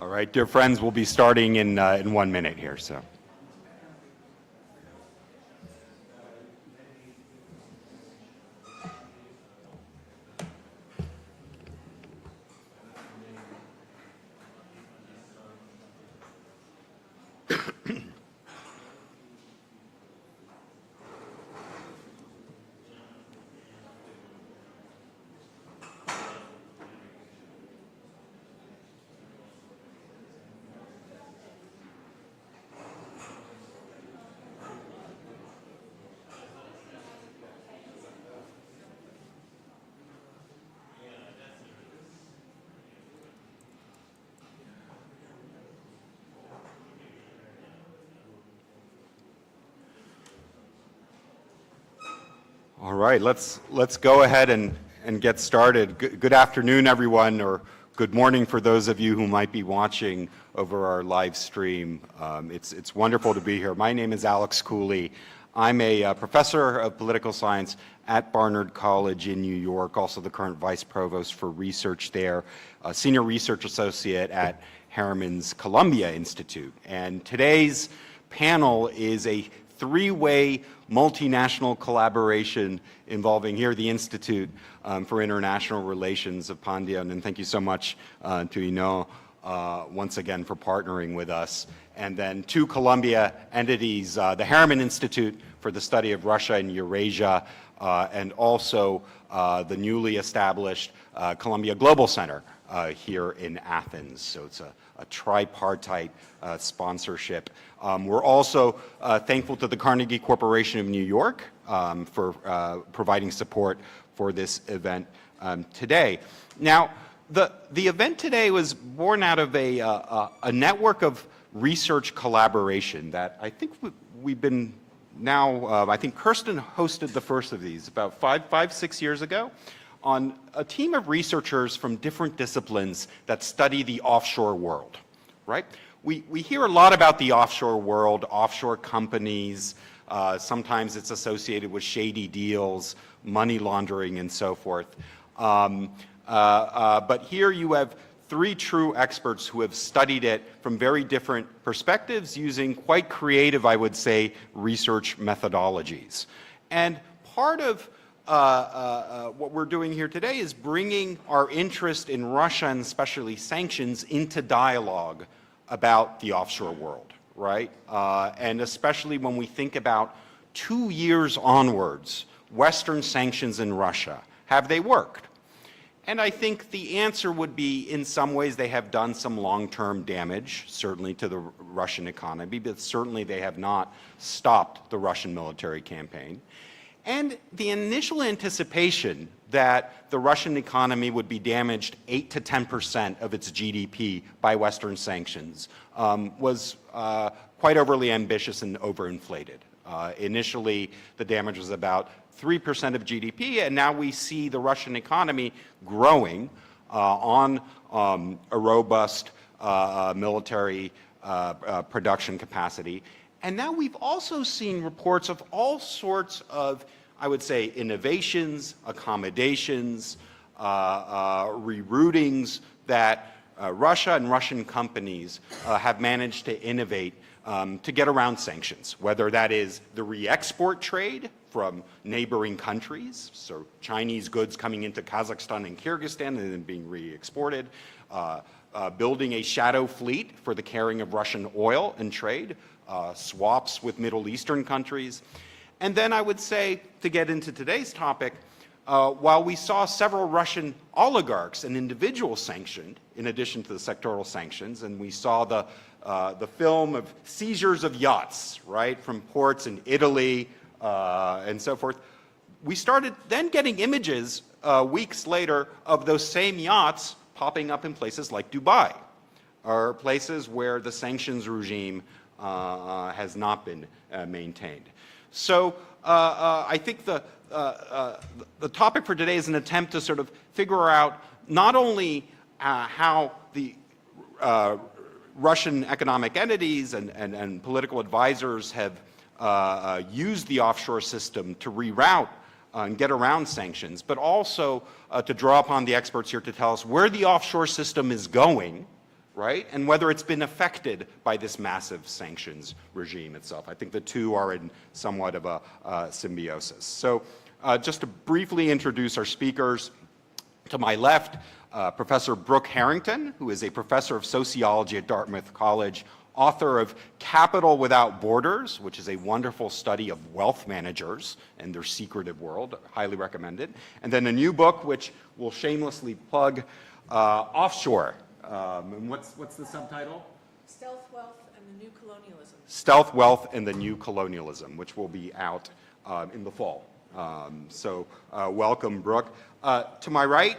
All right, dear friends, we'll be starting in 1 minute here. So. All right, let's go ahead and get started. Good afternoon, everyone, or good morning for those of you who might be watching over our live stream. It's wonderful to be here. My name is Alex Cooley. I'm a professor of political science at Barnard College in New York, also the current vice provost for research there, a senior research associate at Harriman's Columbia Institute. And today's panel is a three-way multinational collaboration involving here the Institute for International Relations of Pandion. And thank you so much to Ino once again for partnering with us. And then two Columbia entities, the Harriman Institute for the Study of Russia and Eurasia, and also the newly established Columbia Global Center here in Athens. So it's a tripartite sponsorship. We're also thankful to the Carnegie Corporation of New York for providing support for this event today. Now, the event today was born out of a network of research collaboration that I think we've been now, I think Kirsten hosted the first of these about 6 years ago, on a team of researchers from different disciplines that study the offshore world, right? We hear a lot about the offshore world, offshore companies. Sometimes it's associated with shady deals, money laundering, and so forth. But here you have three true experts who have studied it from very different perspectives using quite creative, I would say, research methodologies. And part of what we're doing here today is bringing our interest in Russia and especially sanctions into dialogue about the offshore world, right? And especially when we think about 2 years onwards, Western sanctions in Russia, have they worked? And I think the answer would be, in some ways, they have done some long-term damage, certainly to the Russian economy, but certainly they have not stopped the Russian military campaign. And the initial anticipation that the Russian economy would be damaged 8 to 10% of its GDP by Western sanctions was quite overly ambitious and overinflated. Initially, the damage was about 3% of GDP, and now we see the Russian economy growing on a robust military production capacity. And now we've also seen reports of all sorts of, I would say, innovations, accommodations, reroutings that Russia and Russian companies have managed to innovate to get around sanctions, whether that is the re-export trade from neighboring countries, so Chinese goods coming into Kazakhstan and Kyrgyzstan and then being re-exported, building a shadow fleet for the carrying of Russian oil and trade, swaps with Middle Eastern countries. And then I would say, to get into today's topic, while we saw several Russian oligarchs and individuals sanctioned, in addition to the sectoral sanctions, and we saw the film of seizures of yachts, right, from ports in Italy and so forth, we started then getting images weeks later of those same yachts popping up in places like Dubai, or places where the sanctions regime has not been maintained. So I think the topic for today is an attempt to sort of figure out not only how the Russian economic entities and political advisors have used the offshore system to reroute and get around sanctions, but also to draw upon the experts here to tell us where the offshore system is going right? And whether it's been affected by this massive sanctions regime itself. I think the two are in somewhat of a symbiosis. So just to briefly introduce our speakers, to my left, Professor Brooke Harrington, who is a professor of sociology at Dartmouth College, author of Capital Without Borders, which is a wonderful study of wealth managers and their secretive world, highly recommended. And then a new book, which we'll shamelessly plug, Offshore. And what's the subtitle? Stealth Wealth and the New Colonialism. Stealth Wealth and the New Colonialism, which will be out in the fall. Welcome, Brooke. To my right,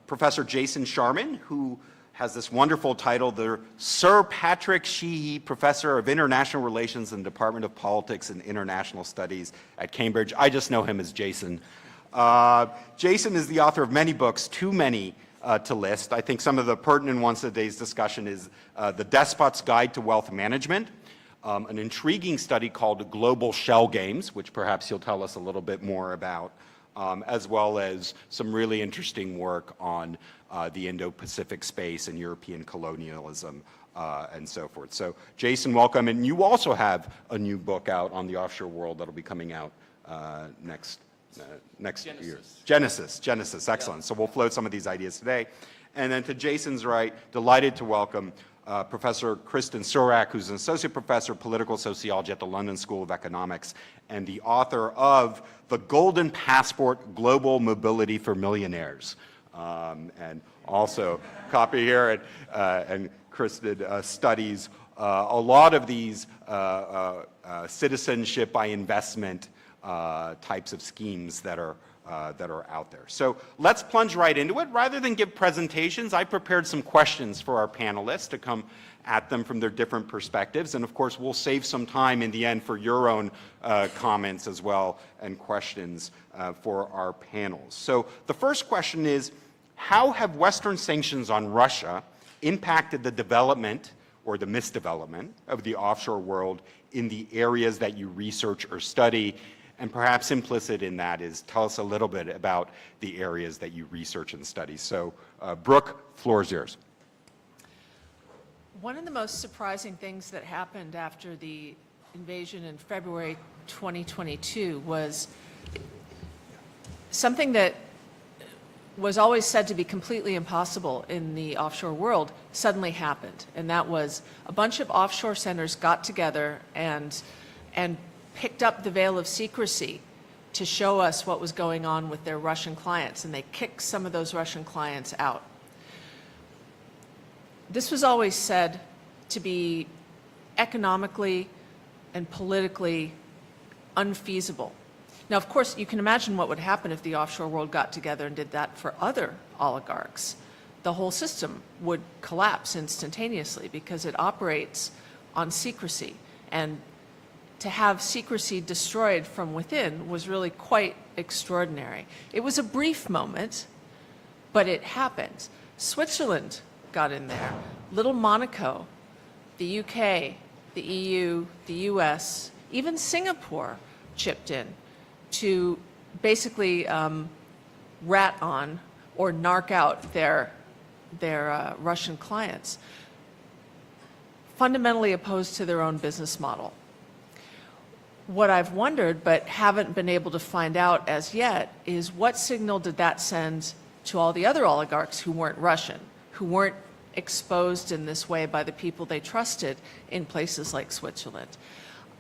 Professor Jason Sharman, who has this wonderful title, the Sir Patrick Sheehy Professor of International Relations in the Department of Politics and International Studies at Cambridge. I just know him as Jason. Jason is the author of many books, too many to list. I think some of the pertinent ones of today's discussion is The Despot's Guide to Wealth Management, an intriguing study called Global Shell Games, which perhaps he'll tell us a little bit more about, as well as some really interesting work on the Indo-Pacific space and European colonialism and so forth. So Jason, welcome. And you also have a new book out on the offshore world that'll be coming out next year. Genesis, excellent. Yeah. So we'll float some of these ideas today. And then to Jason's right, delighted to welcome Professor Kristen Surak, who's an associate professor of political sociology at the London School of Economics and the author of The Golden Passport, Global Mobility for Millionaires. And also copy here, and Kristen studies a lot of these citizenship by investment types of schemes that are out there. So let's plunge right into it. Rather than give presentations, I prepared some questions for our panelists to come at them from their different perspectives. And of course, we'll save some time in the end for your own comments as well and questions for our panels. So the first question is, how have Western sanctions on Russia impacted the development or the misdevelopment of the offshore world in the areas that you research or study? And perhaps implicit in that is, tell us a little bit about the areas that you research and study. So, Brooke, floor is yours. One of the most surprising things that happened after the invasion in February 2022 was something that was always said to be completely impossible in the offshore world suddenly happened. And that was a bunch of offshore centers got together and picked up the veil of secrecy to show us what was going on with their Russian clients, and they kicked some of those Russian clients out. This was always said to be economically and politically unfeasible. Now, of course, you can imagine what would happen if the offshore world got together and did that for other oligarchs. The whole system would collapse instantaneously because it operates on secrecy, and to have secrecy destroyed from within was really quite extraordinary. It was a brief moment, but it happened. Switzerland got in there, little Monaco, the UK, the EU, the US, even Singapore chipped in to basically rat on or narc out their Russian clients, fundamentally opposed to their own business model. What I've wondered, but haven't been able to find out as yet, is what signal did that send to all the other oligarchs who weren't Russian, who weren't exposed in this way by the people they trusted in places like Switzerland?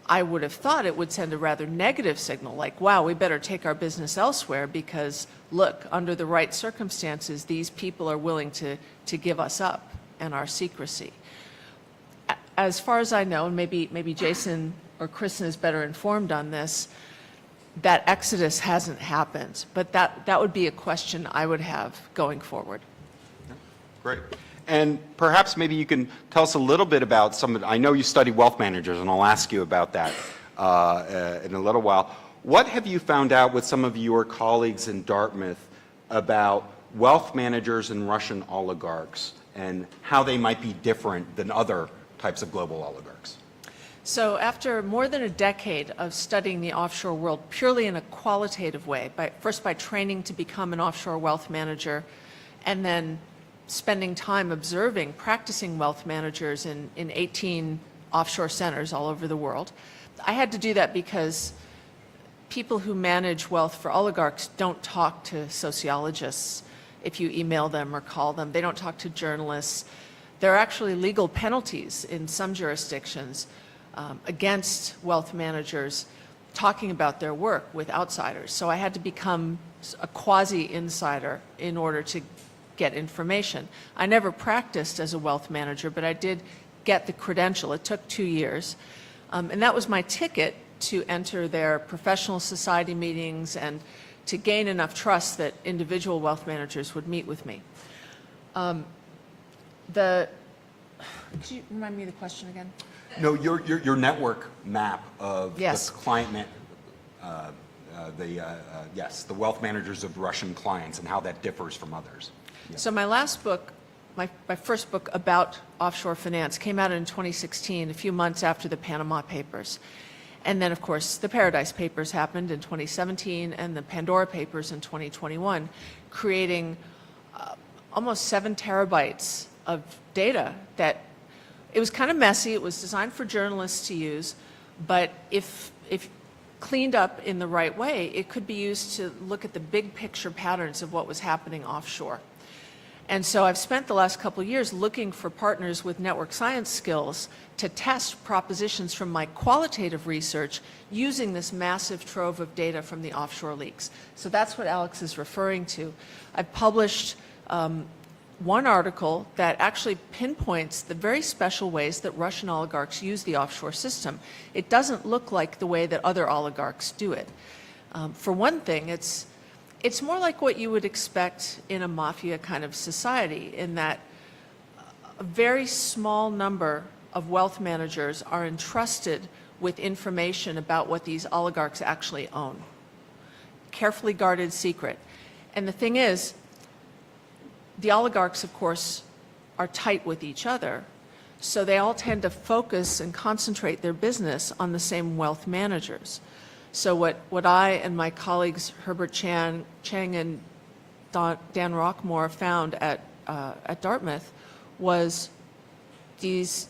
I would have thought it would send a rather negative signal, like, wow, we better take our business elsewhere because, look, under the right circumstances, these people are willing to give us up and our secrecy. As far as I know, and maybe Jason or Kristen is better informed on this, that exodus hasn't happened. But that would be a question I would have going forward. Great. And perhaps maybe you can tell us a little bit about I know you study wealth managers, and I'll ask you about that in a little while. What have you found out with some of your colleagues in Dartmouth about wealth managers and Russian oligarchs and how they might be different than other types of global oligarchs? So after more than a decade of studying the offshore world purely in a qualitative way, first by training to become an offshore wealth manager, and then spending time observing, practicing wealth managers in 18 offshore centers all over the world. I had to do that because people who manage wealth for oligarchs don't talk to sociologists if you email them or call them. They don't talk to journalists. There are actually legal penalties in some jurisdictions against wealth managers talking about their work with outsiders. So I had to become a quasi-insider in order to get information. I never practiced as a wealth manager, but I did get the credential. It took 2 years. And that was my ticket to enter their professional society meetings and to gain enough trust that individual wealth managers would meet with me. Could you remind me of the question again? No, your network map of Yes. the client, the wealth managers of Russian clients and how that differs from others. Yeah. So my last book, my first book about offshore finance, came out in 2016, a few months after the Panama Papers. And then, of course, the Paradise Papers happened in 2017 and the Pandora Papers in 2021, creating almost 7 terabytes of data that it was kind of messy. It was designed for journalists to use, but if cleaned up in the right way, it could be used to look at the big picture patterns of what was happening offshore. And so I've spent the last couple of years looking for partners with network science skills to test propositions from my qualitative research using this massive trove of data from the offshore leaks. So that's what Alex is referring to. I've published one article that actually pinpoints the very special ways that Russian oligarchs use the offshore system. It doesn't look like the way that other oligarchs do it. For one thing, it's more like what you would expect in a mafia kind of society, in that a very small number of wealth managers are entrusted with information about what these oligarchs actually own. Carefully guarded secret. And the thing is, the oligarchs, of course, are tight with each other, so they all tend to focus and concentrate their business on the same wealth managers. So what I and my colleagues Herbert Chang and Dan Rockmore found at Dartmouth was these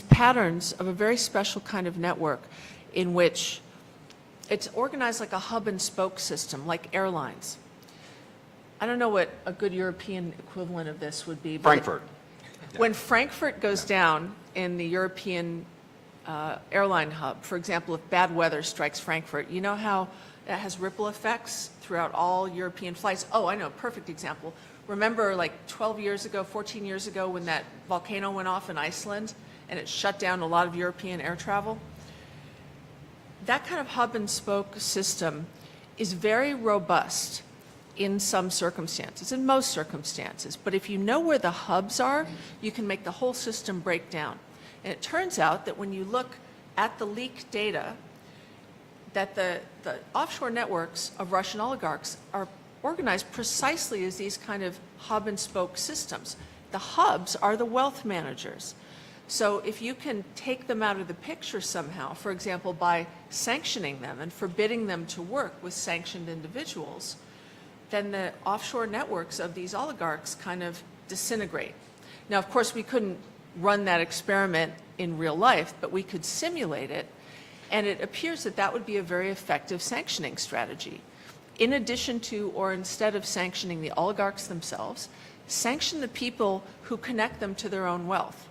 patterns of a very special kind of network in which it's organized like a hub and spoke system, like airlines. I don't know what a good European equivalent of this would be. But Frankfurt. when Frankfurt goes down in the European airline hub, for example, if bad weather strikes Frankfurt, you know how that has ripple effects throughout all European flights? Oh, I know, perfect example. Remember like 12 years ago, 14 years ago when that volcano went off in Iceland and it shut down a lot of European air travel? That kind of hub and spoke system is very robust in some circumstances, in most circumstances. But if you know where the hubs are, you can make the whole system break down. And it turns out that when you look at the leaked data, that the offshore networks of Russian oligarchs are organized precisely as these kind of hub and spoke systems. The hubs are the wealth managers. So if you can take them out of the picture somehow, for example, by sanctioning them and forbidding them to work with sanctioned individuals, then the offshore networks of these oligarchs kind of disintegrate. Now, of course, we couldn't run that experiment in real life, but we could simulate it, and it appears that that would be a very effective sanctioning strategy. In addition to, or instead of sanctioning the oligarchs themselves, sanction the people who connect them to their own wealth.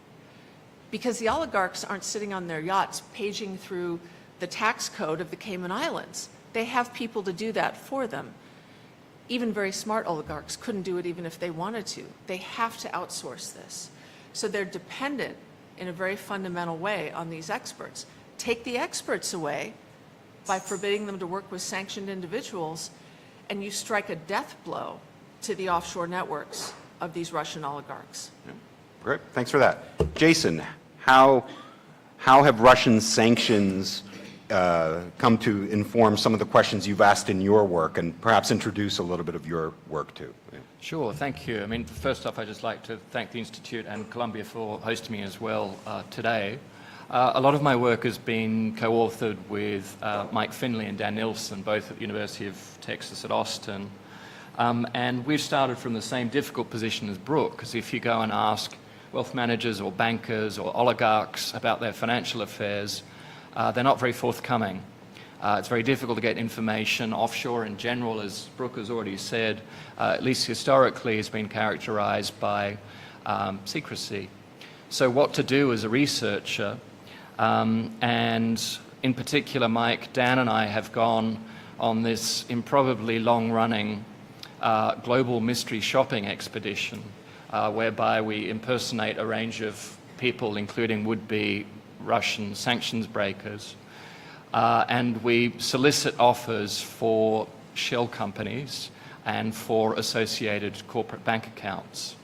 Because the oligarchs aren't sitting on their yachts paging through the tax code of the Cayman Islands. They have people to do that for them. Even very smart oligarchs couldn't do it even if they wanted to. They have to outsource this. So they're dependent in a very fundamental way on these experts. Take the experts away by forbidding them to work with sanctioned individuals, and you strike a death blow to the offshore networks of these Russian oligarchs. Yeah. Great, thanks for that. Jason, how have Russian sanctions come to inform some of the questions you've asked in your work, and perhaps introduce a little bit of your work too? Yeah. Sure, thank you. I mean, first off, I'd just like to thank the Institute and Columbia for hosting me as well today. A lot of my work has been co-authored with Mike Finley and Dan Nilsson, both at the University of Texas at Austin. And we've started from the same difficult position as Brooke, because if you go and ask wealth managers or bankers or oligarchs about their financial affairs, they're not very forthcoming. It's very difficult to get information. Offshore in general, as Brooke has already said, at least historically, has been characterized by secrecy. So what to do as a researcher, and in particular, Mike, Dan and I have gone on this improbably long-running global mystery shopping expedition, whereby we impersonate a range of people, including would-be Russian sanctions breakers, and we solicit offers for shell companies and for associated corporate bank accounts.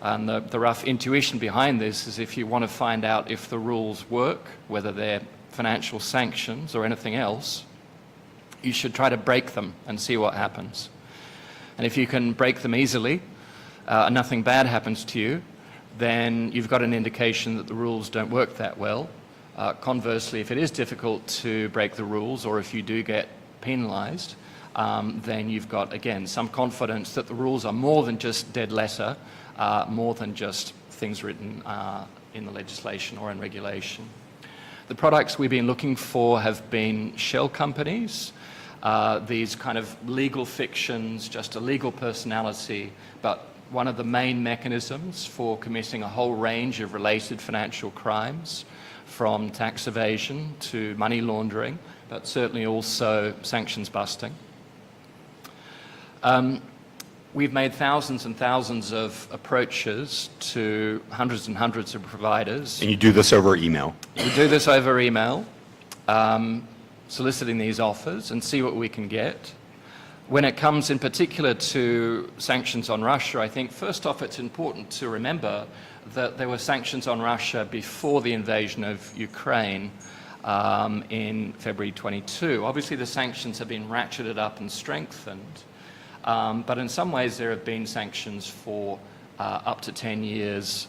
And the rough intuition behind this is if you want to find out if the rules work, whether they're financial sanctions or anything else, you should try to break them and see what happens. And if you can break them easily, and nothing bad happens to you, then you've got an indication that the rules don't work that well. Conversely, if it is difficult to break the rules, or if you do get penalized, then you've got, again, some confidence that the rules are more than just dead letter, more than just things written in the legislation or in regulation. The products we've been looking for have been shell companies, these kind of legal fictions, just a legal personality, but one of the main mechanisms for committing a whole range of related financial crimes, from tax evasion to money laundering, but certainly also sanctions busting. We've made thousands and thousands of approaches to hundreds and hundreds of providers. And you do this over email? We do this over email, soliciting these offers and see what we can get. When it comes in particular to sanctions on Russia, I think first off it's important to remember that there were sanctions on Russia before the invasion of Ukraine in February 22. Obviously the sanctions have been ratcheted up and strengthened, but in some ways there have been sanctions for up to 10 years,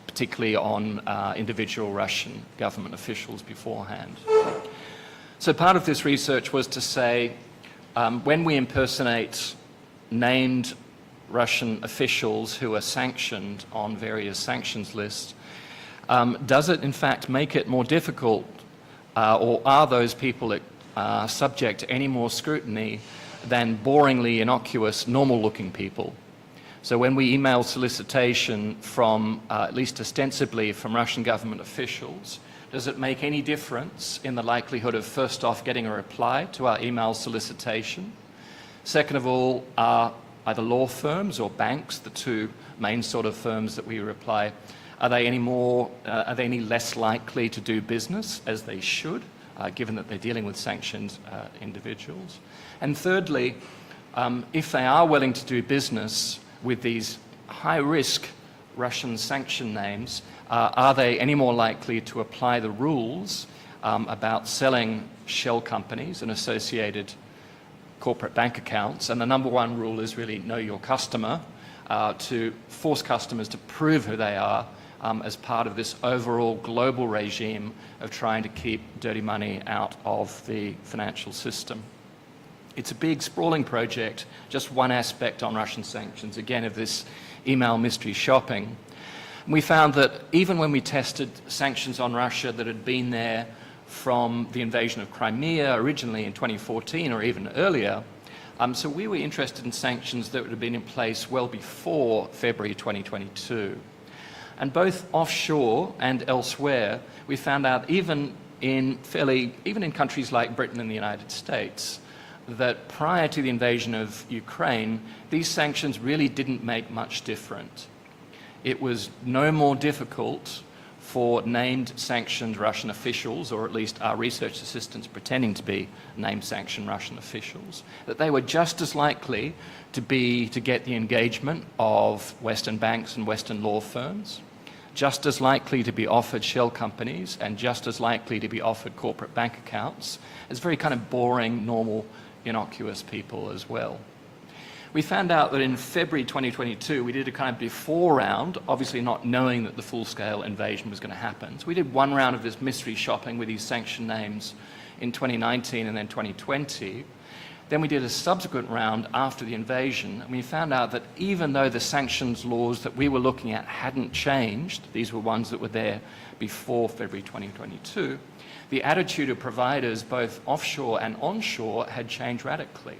particularly on individual Russian government officials beforehand. So part of this research was to say, when we impersonate named Russian officials who are sanctioned on various sanctions lists, does it in fact make it more difficult, or are those people subject to any more scrutiny than boringly innocuous, normal-looking people? So when we email solicitation from, at least ostensibly, from Russian government officials, does it make any difference in the likelihood of, first off, getting a reply to our email solicitation? Second of all, are either law firms or banks, the two main sort of firms that we reply, are they any less likely to do business as they should, given that they're dealing with sanctioned individuals? And thirdly, if they are willing to do business with these high-risk Russian sanction names, are they any more likely to apply the rules about selling shell companies and associated corporate bank accounts? And the number one rule is really know your customer, to force customers to prove who they are as part of this overall global regime of trying to keep dirty money out of the financial system. It's a big, sprawling project, just one aspect on Russian sanctions, again, of this email mystery shopping. We found that even when we tested sanctions on Russia that had been there from the invasion of Crimea originally in 2014 or even earlier, so we were interested in sanctions that would have been in place well before February 2022. And both offshore and elsewhere, we found out even in countries like Britain and the United States, that prior to the invasion of Ukraine, these sanctions really didn't make much difference. It was no more difficult for named sanctioned Russian officials, or at least our research assistants pretending to be named sanctioned Russian officials, that they were just as likely to get the engagement of Western banks and Western law firms, just as likely to be offered shell companies, and just as likely to be offered corporate bank accounts as very kind of boring, normal, innocuous people as well. We found out that in February 2022, we did a kind of before round, obviously not knowing that the full-scale invasion was going to happen. So we did one round of this mystery shopping with these sanction names in 2019 and then 2020. Then we did a subsequent round after the invasion, and we found out that even though the sanctions laws that we were looking at hadn't changed, these were ones that were there before February 2022, the attitude of providers, both offshore and onshore, had changed radically.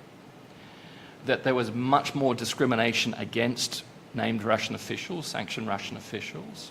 That there was much more discrimination against named Russian officials, sanctioned Russian officials,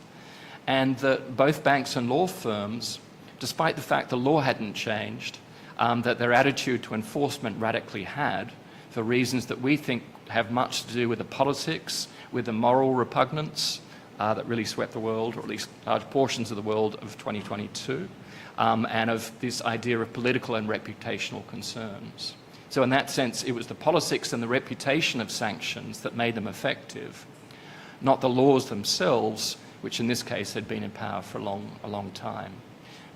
and that both banks and law firms, despite the fact the law hadn't changed, that their attitude to enforcement radically had, for reasons that we think have much to do with the politics, with the moral repugnance that really swept the world, or at least large portions of the world of 2022, and of this idea of political and reputational concerns. So in that sense, it was the politics and the reputation of sanctions that made them effective, not the laws themselves, which in this case had been in power for a long time.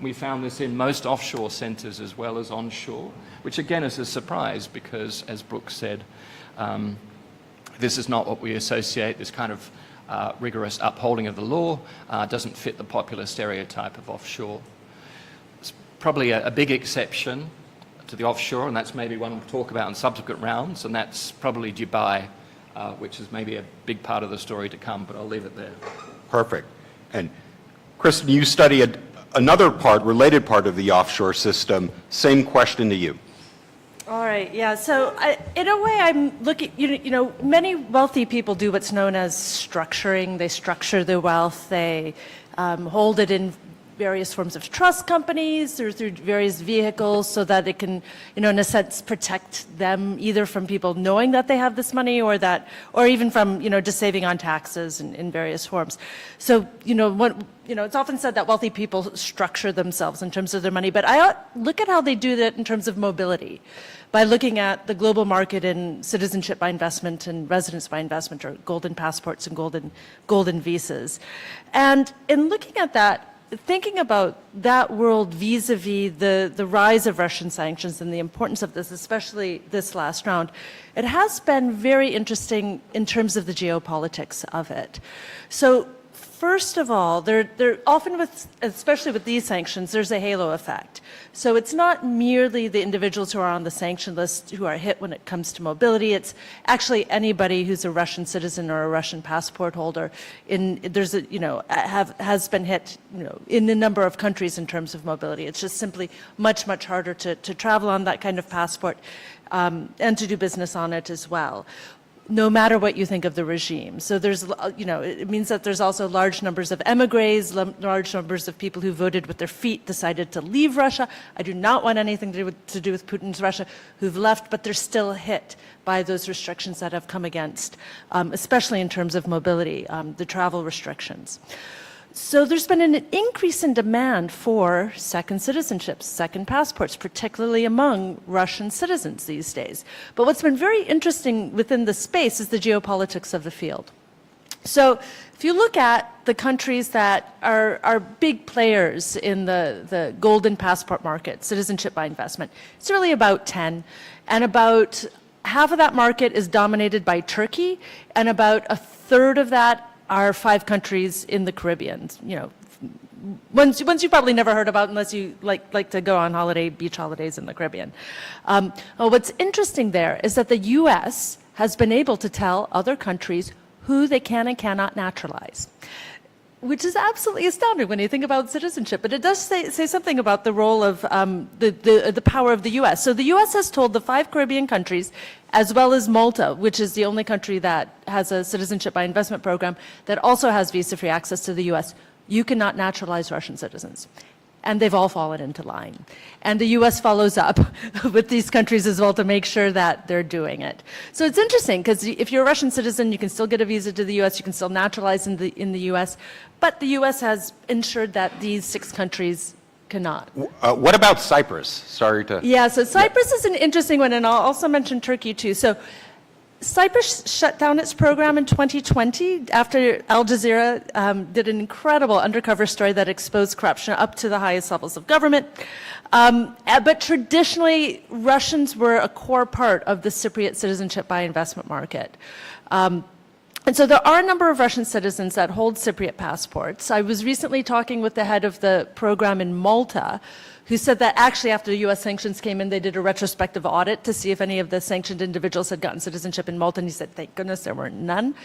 We found this in most offshore centres as well as onshore, which again is a surprise because, as Brooke said, this is not what we associate, this kind of rigorous upholding of the law doesn't fit the popular stereotype of offshore. It's probably a big exception to the offshore, and that's maybe one we'll talk about in subsequent rounds, and that's probably Dubai, which is maybe a big part of the story to come, but I'll leave it there. Perfect. And Kristen, you studied another part, related part of the offshore system. Same question to you. All right, yeah, so in a way I'm looking, you know, many wealthy people do what's known as structuring. They structure their wealth, they hold it in various forms of trust companies or through various vehicles so that it can, you know, in a sense, protect them either from people knowing that they have this money or even from, you know, just saving on taxes in various forms. So, you know, it's often said that wealthy people structure themselves in terms of their money, but I look at how they do that in terms of mobility by looking at the global market in citizenship by investment and residence by investment, or golden passports and golden visas. And in looking at that, thinking about that world vis-a-vis the rise of Russian sanctions and the importance of this, especially this last round, it has been very interesting in terms of the geopolitics of it. So first of all, they're often especially with these sanctions, there's a halo effect. So it's not merely the individuals who are on the sanction list who are hit when it comes to mobility. It's actually anybody who's a Russian citizen or a Russian passport holder has been hit, you know, in a number of countries in terms of mobility. It's just simply much harder to travel on that kind of passport and to do business on it as well, no matter what you think of the regime. So there's, you know, it means that there's also large numbers of emigres, large numbers of people who voted with their feet, decided to leave Russia. I do not want anything to do with Putin's Russia, who've left, but they're still hit by those restrictions that have come against, especially in terms of mobility, the travel restrictions. So there's been an increase in demand for second citizenships, second passports, particularly among Russian citizens these days. But what's been very interesting within the space is the geopolitics of the field. So if you look at the countries that are big players in the golden passport market, citizenship by investment, it's really about 10. And about half of that market is dominated by Turkey, and about a third of that are 5 countries in the Caribbean. You know, ones you probably never heard about unless you like to go on beach holidays in the Caribbean. What's interesting there is that the U.S. has been able to tell other countries who they can and cannot naturalize, which is absolutely astounding when you think about citizenship. But it does say something about the role of the power of the U.S. So the U.S. has told the 5 Caribbean countries, as well as Malta, which is the only country that has a citizenship by investment program that also has visa-free access to the U.S., you cannot naturalize Russian citizens. And they've all fallen into line. And the U.S. follows up with these countries as well to make sure that they're doing it. So it's interesting, because if you're a Russian citizen, you can still get a visa to the U.S., you can still naturalize in the U.S., but the U.S. has ensured that these 6 countries cannot. What about Cyprus? Sorry to... Yeah, so Cyprus is an interesting one, and I'll also mention Turkey too. So Cyprus shut down its program in 2020 after Al Jazeera did an incredible undercover story that exposed corruption up to the highest levels of government. But traditionally, Russians were a core part of the Cypriot citizenship by investment market. And so there are a number of Russian citizens that hold Cypriot passports. I was recently talking with the head of the program in Malta, who said that actually after the US sanctions came in, they did a retrospective audit to see if any of the sanctioned individuals had gotten citizenship in Malta, and he said, thank goodness there were none.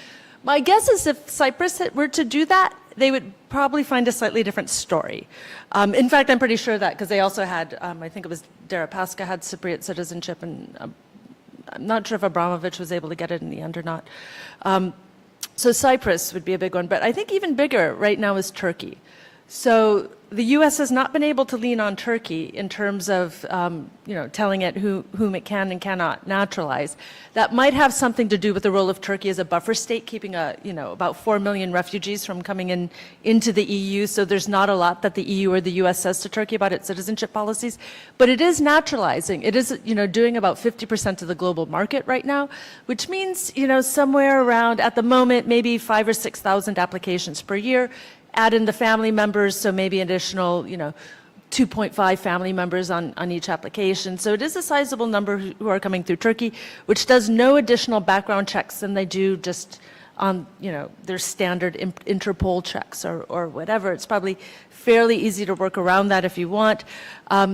My guess is if Cyprus were to do that, they would probably find a slightly different story. In fact, I'm pretty sure that, because they also had, I think it was Deripaska had Cypriot citizenship, and I'm not sure if Abramovich was able to get it in the end or not. So Cyprus would be a big one, but I think even bigger right now is Turkey. So the U.S. has not been able to lean on Turkey in terms of, telling it whom it can and cannot naturalize. That might have something to do with the role of Turkey as a buffer state, keeping about 4 million refugees from coming into the EU. So there's not a lot that the EU or the U.S. says to Turkey about its citizenship policies, but it is naturalizing. It is, doing about 50% of the global market right now, which means, somewhere around, at the moment, maybe 5,000 or 6,000 applications per year. Add in the family members, so maybe additional, 2.5 family members on each application. So it is a sizable number who are coming through Turkey, which does no additional background checks than they do just on, their standard Interpol checks or whatever. It's probably fairly easy to work around that if you want.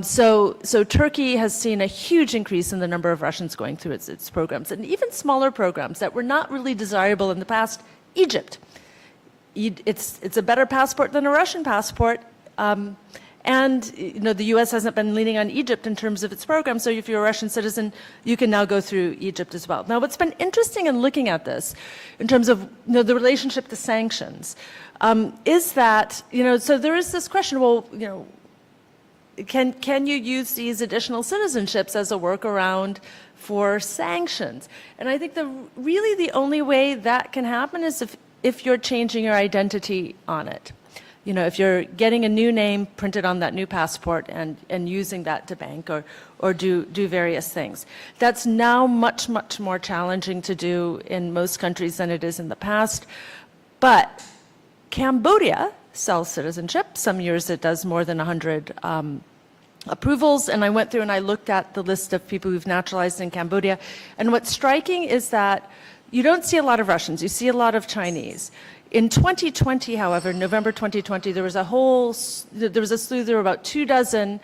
So Turkey has seen a huge increase in the number of Russians going through its programs, and even smaller programs that were not really desirable in the past. Egypt. It's a better passport than a Russian passport, and the U.S. hasn't been leaning on Egypt in terms of its program. So if you're a Russian citizen, you can now go through Egypt as well. Now, what's been interesting in looking at this, in terms of the relationship to sanctions, is that so there is this question. Well, can you use these additional citizenships as a workaround for sanctions? And I think really the only way that can happen is if you're changing your identity on it. If you're getting a new name printed on that new passport and using that to bank or do various things. That's now much, much more challenging to do in most countries than it is in the past. But Cambodia sells citizenship. Some years it does more than 100 approvals, and I went through and I looked at the list of people who've naturalized in Cambodia. And what's striking is that you don't see a lot of Russians, you see a lot of Chinese. In 2020, however, November 2020, there was a slew, there were about 24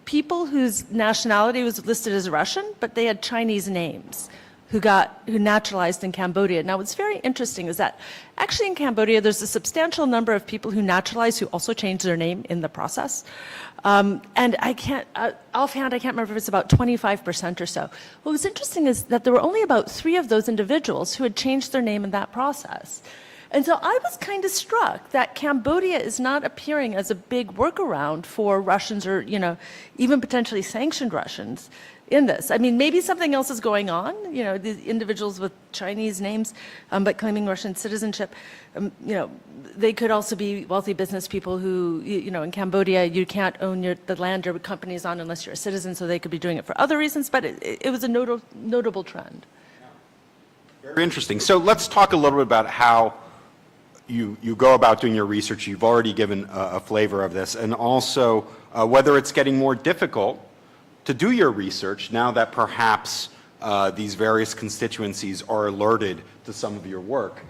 people whose nationality was listed as Russian, but they had Chinese names who naturalized in Cambodia. Now, what's very interesting is that actually in Cambodia, there's a substantial number of people who naturalize who also change their name in the process. And offhand, I can't remember if it's about 25% or so. What was interesting is that there were only about 3 of those individuals who had changed their name in that process. And so I was kind of struck that Cambodia is not appearing as a big workaround for Russians or, even potentially sanctioned Russians in this. I mean, maybe something else is going on, the individuals with Chinese names, but claiming Russian citizenship, they could also be wealthy business people who, in Cambodia, you can't own the land your company is on unless you're a citizen, so they could be doing it for other reasons, but it was a notable trend. Very interesting. So let's talk a little bit about how you go about doing your research. You've already given a flavor of this, and also whether it's getting more difficult to do your research now that perhaps these various constituencies are alerted to some of your work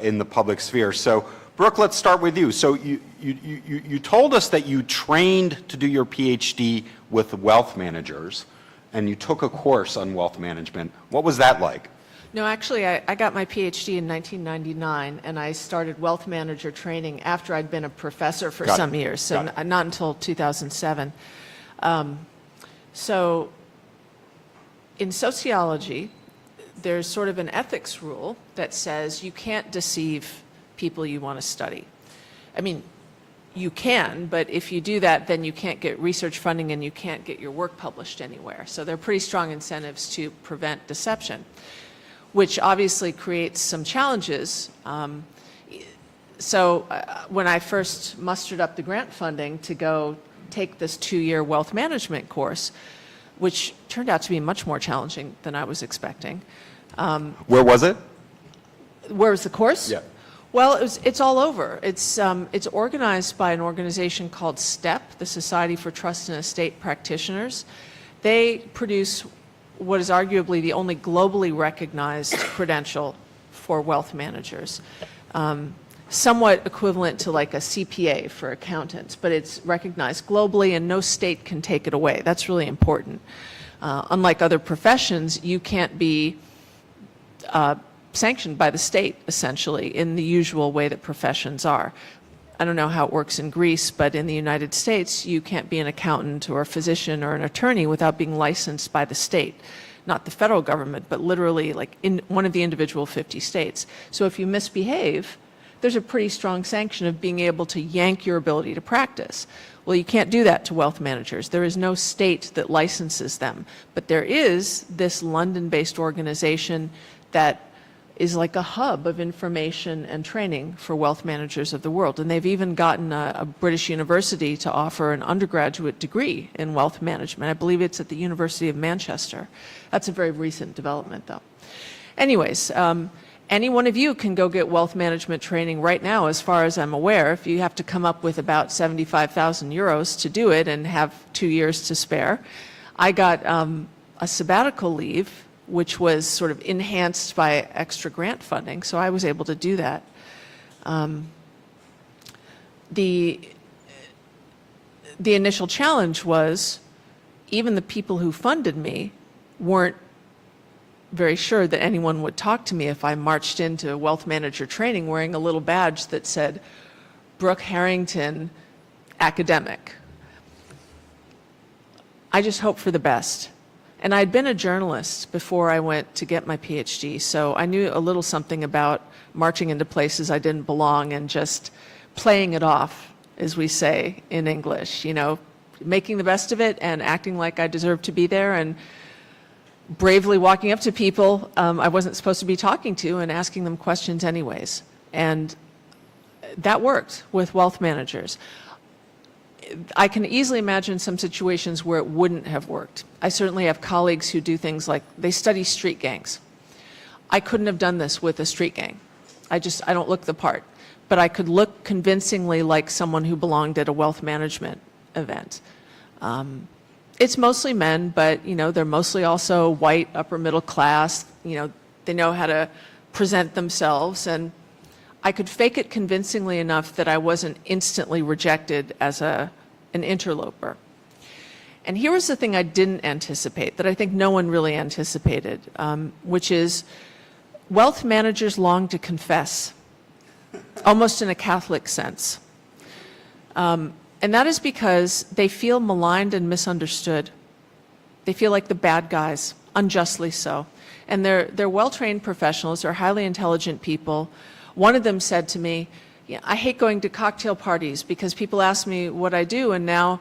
in the public sphere. So, Brooke, let's start with you. So you told us that you trained to do your PhD with wealth managers, and you took a course on wealth management. What was that like? No, actually, I got my PhD in 1999, and I started wealth manager training after I'd been a professor for some years, so not until 2007. So in sociology, there's sort of an ethics rule that says you can't deceive people you want to study. I mean, you can, but if you do that, then you can't get research funding and you can't get your work published anywhere. So there are pretty strong incentives to prevent deception, which obviously creates some challenges. When I first mustered up the grant funding to go take this 2-year wealth management course, which turned out to be much more challenging than I was expecting. Where was it? Where was the course? Yeah. Well, it's all over. It's organized by an organization called STEP, the Society for Trust and Estate Practitioners. They produce what is arguably the only globally recognized credential for wealth managers. Somewhat equivalent to like a CPA for accountants, but it's recognized globally and no state can take it away. That's really important. Unlike other professions, you can't be sanctioned by the state, essentially, in the usual way that professions are. I don't know how it works in Greece, but in the United States, you can't be an accountant or a physician or an attorney without being licensed by the state. Not the federal government, but literally like in one of the individual 50 states. So if you misbehave, there's a pretty strong sanction of being able to yank your ability to practice. Well, you can't do that to wealth managers. There is no state that licenses them. But there is this London-based organization that is like a hub of information and training for wealth managers of the world. And they've even gotten a British university to offer an undergraduate degree in wealth management. I believe it's at the University of Manchester. That's a very recent development, though. Anyways, any one of you can go get wealth management training right now, as far as I'm aware, if you have to come up with about 75,000 euros to do it and have 2 years to spare. I got a sabbatical leave, which was sort of enhanced by extra grant funding, so I was able to do that. The initial challenge was even the people who funded me weren't very sure that anyone would talk to me if I marched into wealth manager training wearing a little badge that said, Brooke Harrington, academic. I just hope for the best. And I'd been a journalist before I went to get my PhD, so I knew a little something about marching into places I didn't belong and just playing it off, as we say in English, you know, making the best of it and acting like I deserved to be there and bravely walking up to people I wasn't supposed to be talking to and asking them questions anyways. And that worked with wealth managers. I can easily imagine some situations where it wouldn't have worked. I certainly have colleagues who do things like they study street gangs. I couldn't have done this with a street gang. I don't look the part. But I could look convincingly like someone who belonged at a wealth management event. It's mostly men, but you know, they're mostly also white, upper middle class. You know, they know how to present themselves, and I could fake it convincingly enough that I wasn't instantly rejected as an interloper. And here was the thing I didn't anticipate, that I think no one really anticipated, which is wealth managers long to confess, almost in a Catholic sense. And that is because they feel maligned and misunderstood. They feel like the bad guys, unjustly so. And they're well-trained professionals, they're highly intelligent people. One of them said to me, yeah, I hate going to cocktail parties because people ask me what I do, and now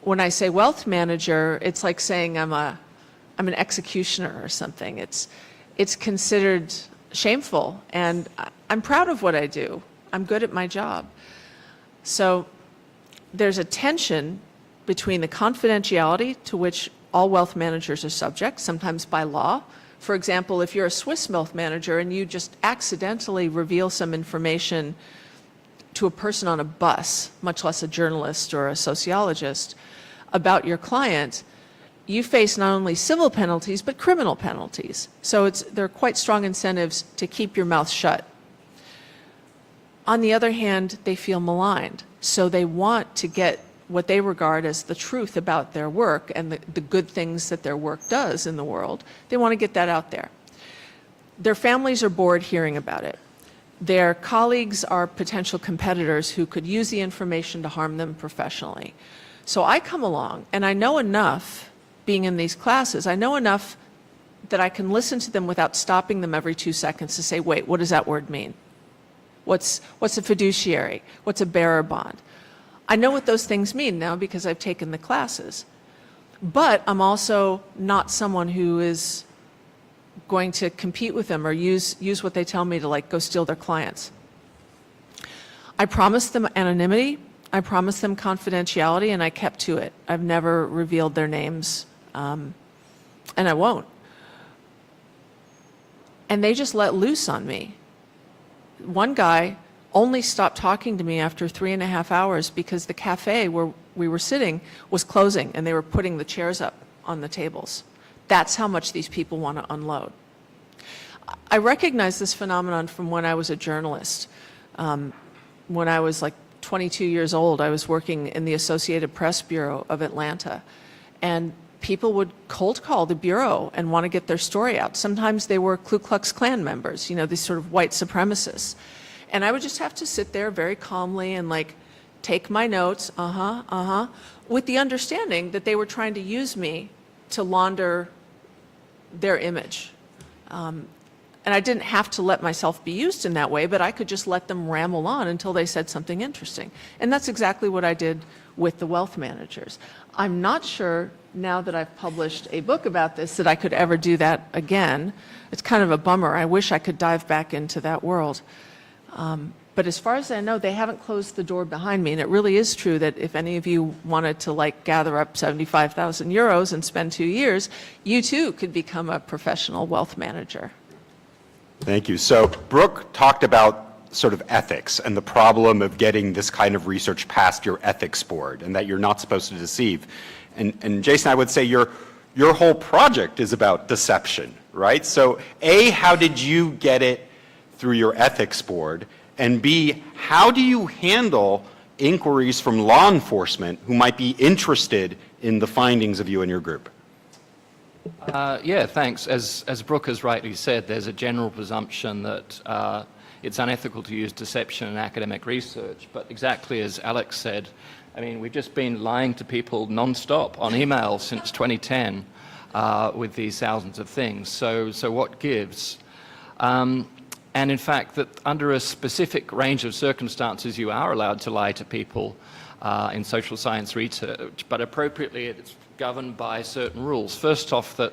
when I say wealth manager, it's like saying I'm an executioner or something. It's considered shameful, and I'm proud of what I do. I'm good at my job. So there's a tension between the confidentiality to which all wealth managers are subject, sometimes by law. For example, if you're a Swiss wealth manager and you just accidentally reveal some information to a person on a bus, much less a journalist or a sociologist, about your client, you face not only civil penalties, but criminal penalties. So there are quite strong incentives to keep your mouth shut. On the other hand, they feel maligned. So they want to get what they regard as the truth about their work and the good things that their work does in the world. They want to get that out there. Their families are bored hearing about it. Their colleagues are potential competitors who could use the information to harm them professionally. So I come along and I know enough, being in these classes, I know enough that I can listen to them without stopping them every 2 seconds to say, wait, what does that word mean? What's a fiduciary? What's a bearer bond? I know what those things mean now because I've taken the classes. But I'm also not someone who is going to compete with them or use what they tell me to like go steal their clients. I promised them anonymity, I promised them confidentiality, and I kept to it. I've never revealed their names, and I won't. And they just let loose on me. One guy only stopped talking to me after 3.5 hours because the cafe where we were sitting was closing and they were putting the chairs up on the tables. That's how much these people want to unload. I recognize this phenomenon from when I was a journalist. When I was like 22 years old, I was working in the Associated Press Bureau of Atlanta, and people would cold call the Bureau and want to get their story out. Sometimes they were Ku Klux Klan members, these sort of white supremacists. And I would just have to sit there very calmly and take my notes, with the understanding that they were trying to use me to launder their image. And I didn't have to let myself be used in that way, but I could just let them ramble on until they said something interesting. And that's exactly what I did with the wealth managers. I'm not sure, now that I've published a book about this, that I could ever do that again. It's kind of a bummer. I wish I could dive back into that world. But as far as I know, they haven't closed the door behind me. And it really is true that if any of you wanted to gather up 75,000 euros and spend 2 years, you too could become a professional wealth manager. Thank you. So Brooke talked about sort of ethics and the problem of getting this kind of research past your ethics board, and that you're not supposed to deceive. And Jason, I would say your whole project is about deception, right? So A, how did you get it through your ethics board? And B, how do you handle inquiries from law enforcement who might be interested in the findings of you and your group? Yeah, thanks. As Brooke has rightly said, there's a general presumption that it's unethical to use deception in academic research. But exactly as Alex said, I mean, we've just been lying to people non-stop on email since 2010 with these thousands of things. So what gives? And in fact, that under a specific range of circumstances, you are allowed to lie to people in social science research, but appropriately it's governed by certain rules. First off, that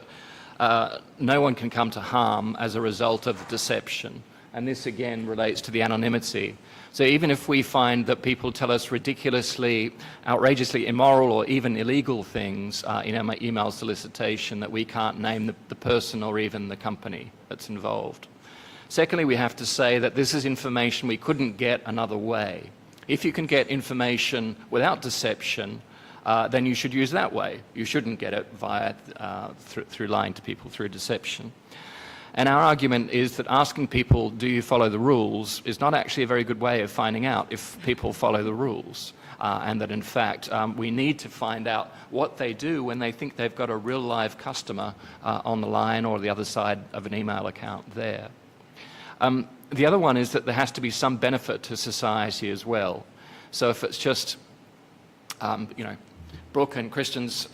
no one can come to harm as a result of the deception. And this again relates to the anonymity. So even if we find that people tell us ridiculously, outrageously immoral or even illegal things in our email solicitation, that we can't name the person or even the company that's involved. Secondly, we have to say that this is information we couldn't get another way. If you can get information without deception, then you should use that way. You shouldn't get it via through lying to people through deception. And our argument is that asking people, do you follow the rules, is not actually a very good way of finding out if people follow the rules. And that in fact, we need to find out what they do when they think they've got a real live customer on the line or the other side of an email account there. The other one is that there has to be some benefit to society as well. So if it's just, Brooke and Kristen's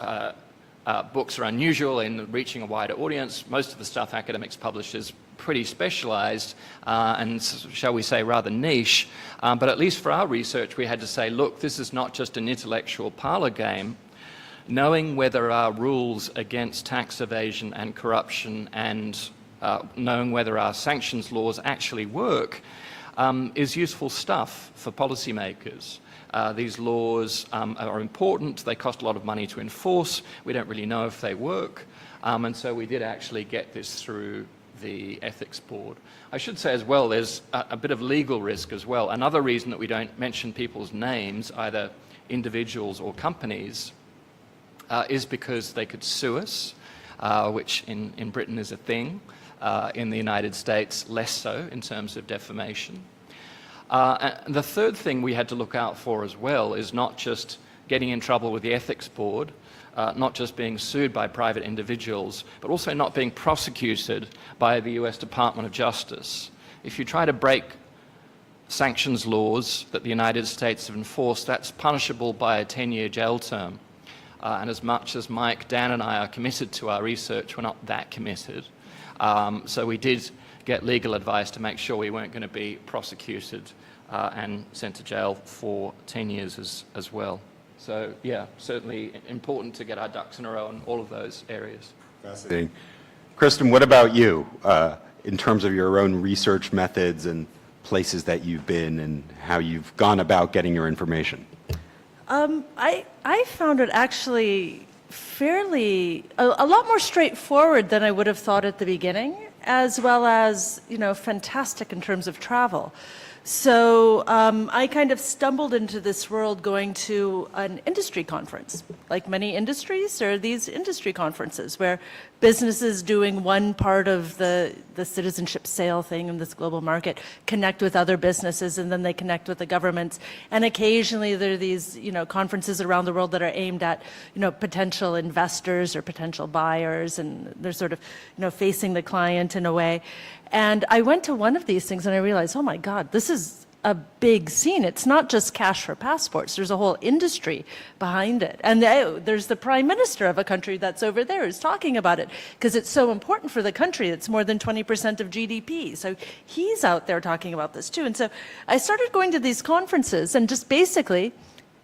books are unusual in reaching a wider audience. Most of the stuff academics publish is pretty specialized and, shall we say, rather niche. But at least for our research, we had to say, look, this is not just an intellectual parlor game. Knowing whether our rules against tax evasion and corruption and knowing whether our sanctions laws actually work is useful stuff for policymakers. These laws are important. They cost a lot of money to enforce. We don't really know if they work. And so we did actually get this through the ethics board. I should say as well, there's a bit of legal risk as well. Another reason that we don't mention people's names, either individuals or companies, is because they could sue us, which in Britain is a thing. In the United States, less so in terms of defamation. And the third thing we had to look out for as well is not just getting in trouble with the ethics board, not just being sued by private individuals, but also not being prosecuted by the US Department of Justice. If you try to break sanctions laws that the United States have enforced, that's punishable by a 10-year jail term. And as much as Mike, Dan and I are committed to our research, we're not that committed. So we did get legal advice to make sure we weren't going to be prosecuted and sent to jail for 10 years as well. So yeah, certainly important to get our ducks in a row in all of those areas. Fascinating. Kristen, what about you in terms of your own research methods and places that you've been and how you've gone about getting your information? I found it actually fairly, a lot more straightforward than I would have thought at the beginning, as well as, fantastic in terms of travel. So I kind of stumbled into this world going to an industry conference. Like many industries, there are these industry conferences where businesses doing one part of the citizenship sale thing in this global market connect with other businesses, and then they connect with the governments. And occasionally there are these, conferences around the world that are aimed at, potential investors or potential buyers, and they're sort of, facing the client in a way. And I went to one of these things and I realized, oh my God, this is a big scene. It's not just cash for passports. There's a whole industry behind it. And there's the prime minister of a country that's over there who's talking about it because it's so important for the country. It's more than 20% of GDP. So he's out there talking about this too. And so I started going to these conferences and just basically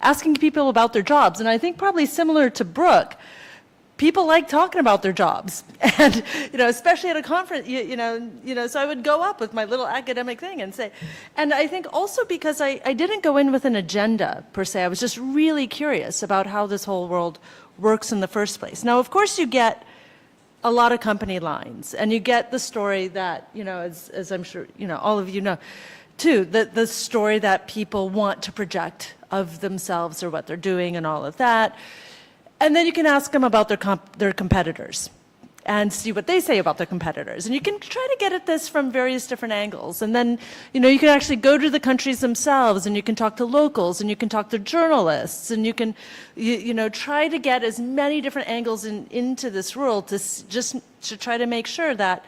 asking people about their jobs. And I think probably similar to Brooke, people like talking about their jobs, and especially at a conference, so I would go up with my little academic thing and say, and I think also because I didn't go in with an agenda per se, I was just really curious about how this whole world works in the first place. Now, of course, you get a lot of company lines, and you get the story that, as I'm sure, all of you know, too, the story that people want to project of themselves or what they're doing and all of that. And then you can ask them about their competitors and see what they say about their competitors. And you can try to get at this from various different angles. And then, you can actually go to the countries themselves, and you can talk to locals, and you can talk to journalists, and you can, try to get as many different angles into this world to try to make sure that,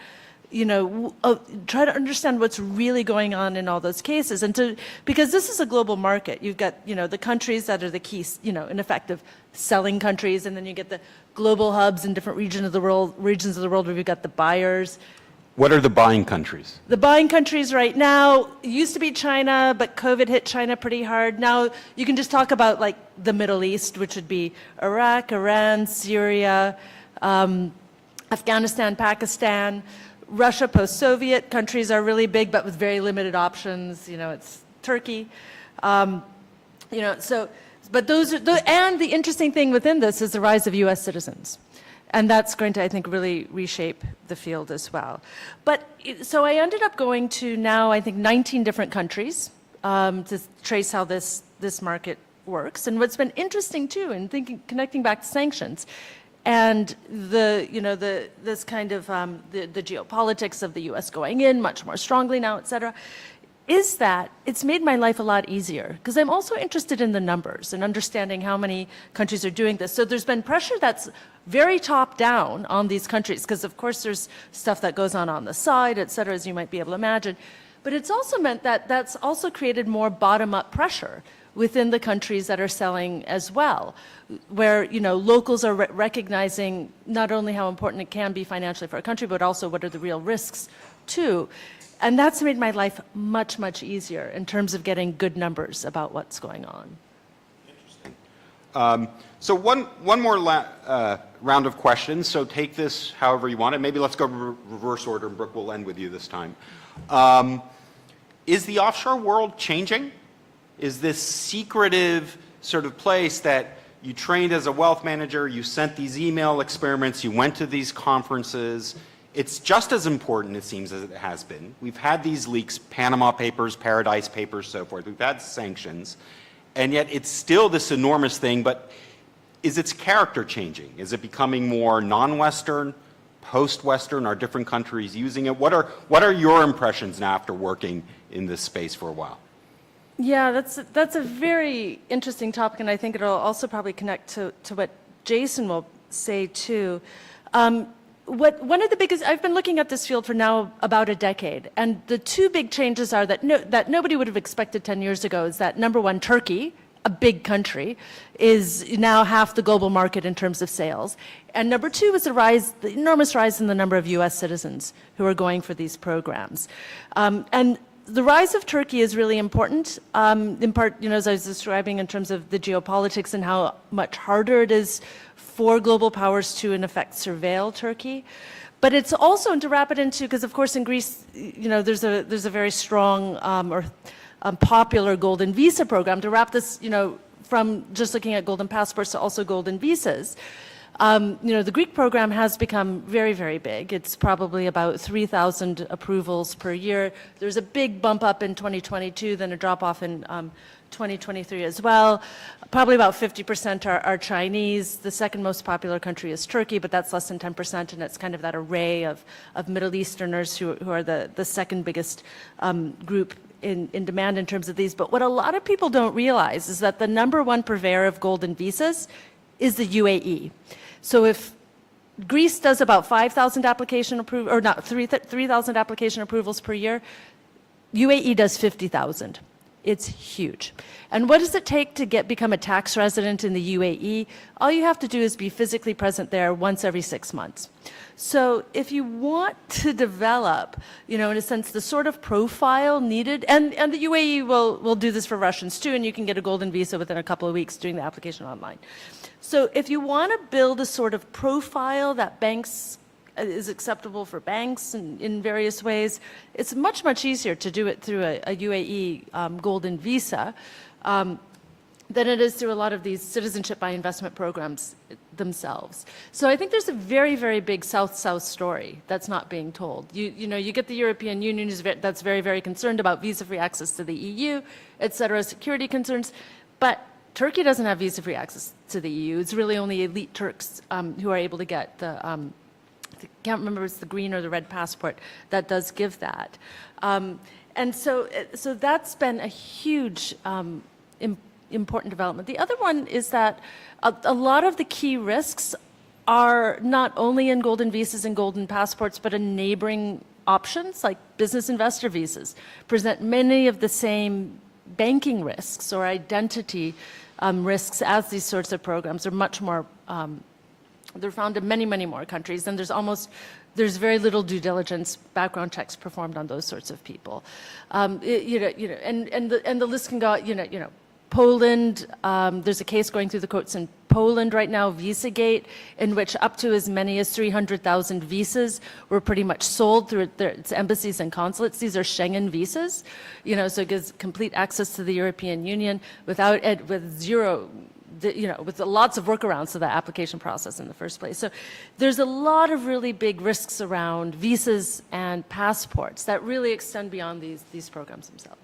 try to understand what's really going on in all those cases. And because this is a global market, you've got, the countries that are the key, in effect of selling countries, and then you get the global hubs in different regions of the world where you've got the buyers. What are the buying countries? The buying countries right now used to be China, but COVID hit China pretty hard. Now you can just talk about like the Middle East, which would be Iraq, Iran, Syria, Afghanistan, Pakistan. Russia, post-Soviet countries are really big, but with very limited options. It's Turkey. But those are, and the interesting thing within this is the rise of U.S. citizens. And that's going to, I think, really reshape the field as well. So I ended up going to now, I think, 19 different countries to trace how this market works. And what's been interesting, too, in connecting back to sanctions, and this kind of the geopolitics of the U.S. going in much more strongly now, et cetera, is that it's made my life a lot easier because I'm also interested in the numbers and understanding how many countries are doing this. So there's been pressure that's very top down on these countries because, of course, there's stuff that goes on the side, et cetera, as you might be able to imagine. But it's also meant that that's also created more bottom-up pressure within the countries that are selling as well, where locals are recognizing not only how important it can be financially for a country, but also what are the real risks too. And that's made my life much, much easier in terms of getting good numbers about what's going on. Interesting. So one more round of questions. So take this however you want it. Maybe let's go reverse order, and Brooke will end with you this time. Is the offshore world changing? Is this secretive sort of place that you trained as a wealth manager, you sent these email experiments, you went to these conferences? It's just as important, it seems, as it has been. We've had these leaks, Panama Papers, Paradise Papers, so forth. We've had sanctions. And yet it's still this enormous thing, but is its character changing? Is it becoming more non-Western, post-Western? Are different countries using it? What are your impressions now after working in this space for a while? Yeah, that's a very interesting topic, and I think it'll also probably connect to what Jason will say too. One of the biggest, I've been looking at this field for now about a decade, and the two big changes are that nobody would have expected 10 years ago is that, number one, Turkey, a big country, is now half the global market in terms of sales. And number two is the enormous rise in the number of US citizens who are going for these programs. And the rise of Turkey is really important, in part, as I was describing in terms of the geopolitics and how much harder it is for global powers to, in effect, surveil Turkey. But it's also, and to wrap it into, because of course in Greece, there's a very strong popular golden visa program. To wrap this, from just looking at golden passports to also golden visas. The Greek program has become very, very big. It's probably about 3,000 approvals per year. There's a big bump up in 2022, then a drop off in 2023 as well. Probably about 50% are Chinese. The second most popular country is Turkey, but that's less than 10%, and it's kind of that array of Middle Easterners who are the second biggest group in demand in terms of these. But what a lot of people don't realize is that the number one purveyor of golden visas is the UAE. So if Greece does about 5,000 application approvals, or not, 3,000 application approvals per year, UAE does 50,000. It's huge. And what does it take to become a tax resident in the UAE? All you have to do is be physically present there once every 6 months. So if you want to develop, in a sense, the sort of profile needed, and the UAE will do this for Russians too, and you can get a golden visa within a couple of weeks doing the application online. So if you want to build a sort of profile that is acceptable for banks in various ways, it's much, much easier to do it through a UAE golden visa than it is through a lot of these citizenship by investment programs themselves. So I think there's a very, very big South-South story that's not being told. You get the European Union that's very, very concerned about visa-free access to the EU, et cetera, security concerns, but Turkey doesn't have visa-free access to the EU. It's really only elite Turks who are able to get I can't remember if it's the green or the red passport that does give that. And so that's been a huge important development. The other one is that a lot of the key risks are not only in golden visas and golden passports, but in neighboring options like business investor visas present many of the same banking risks or identity risks as these sorts of programs. Are much more they're found in many, many more countries, and there's very little due diligence, background checks performed on those sorts of people. And the list can go. Poland. There's a case going through the courts in Poland right now, VisaGate, in which up to as many as 300,000 visas were pretty much sold through its embassies and consulates. These are Schengen visas, so it gives complete access to the European Union with zero. With lots of workarounds to the application process in the first place. So there's a lot of really big risks around visas and passports that really extend beyond these programs themselves.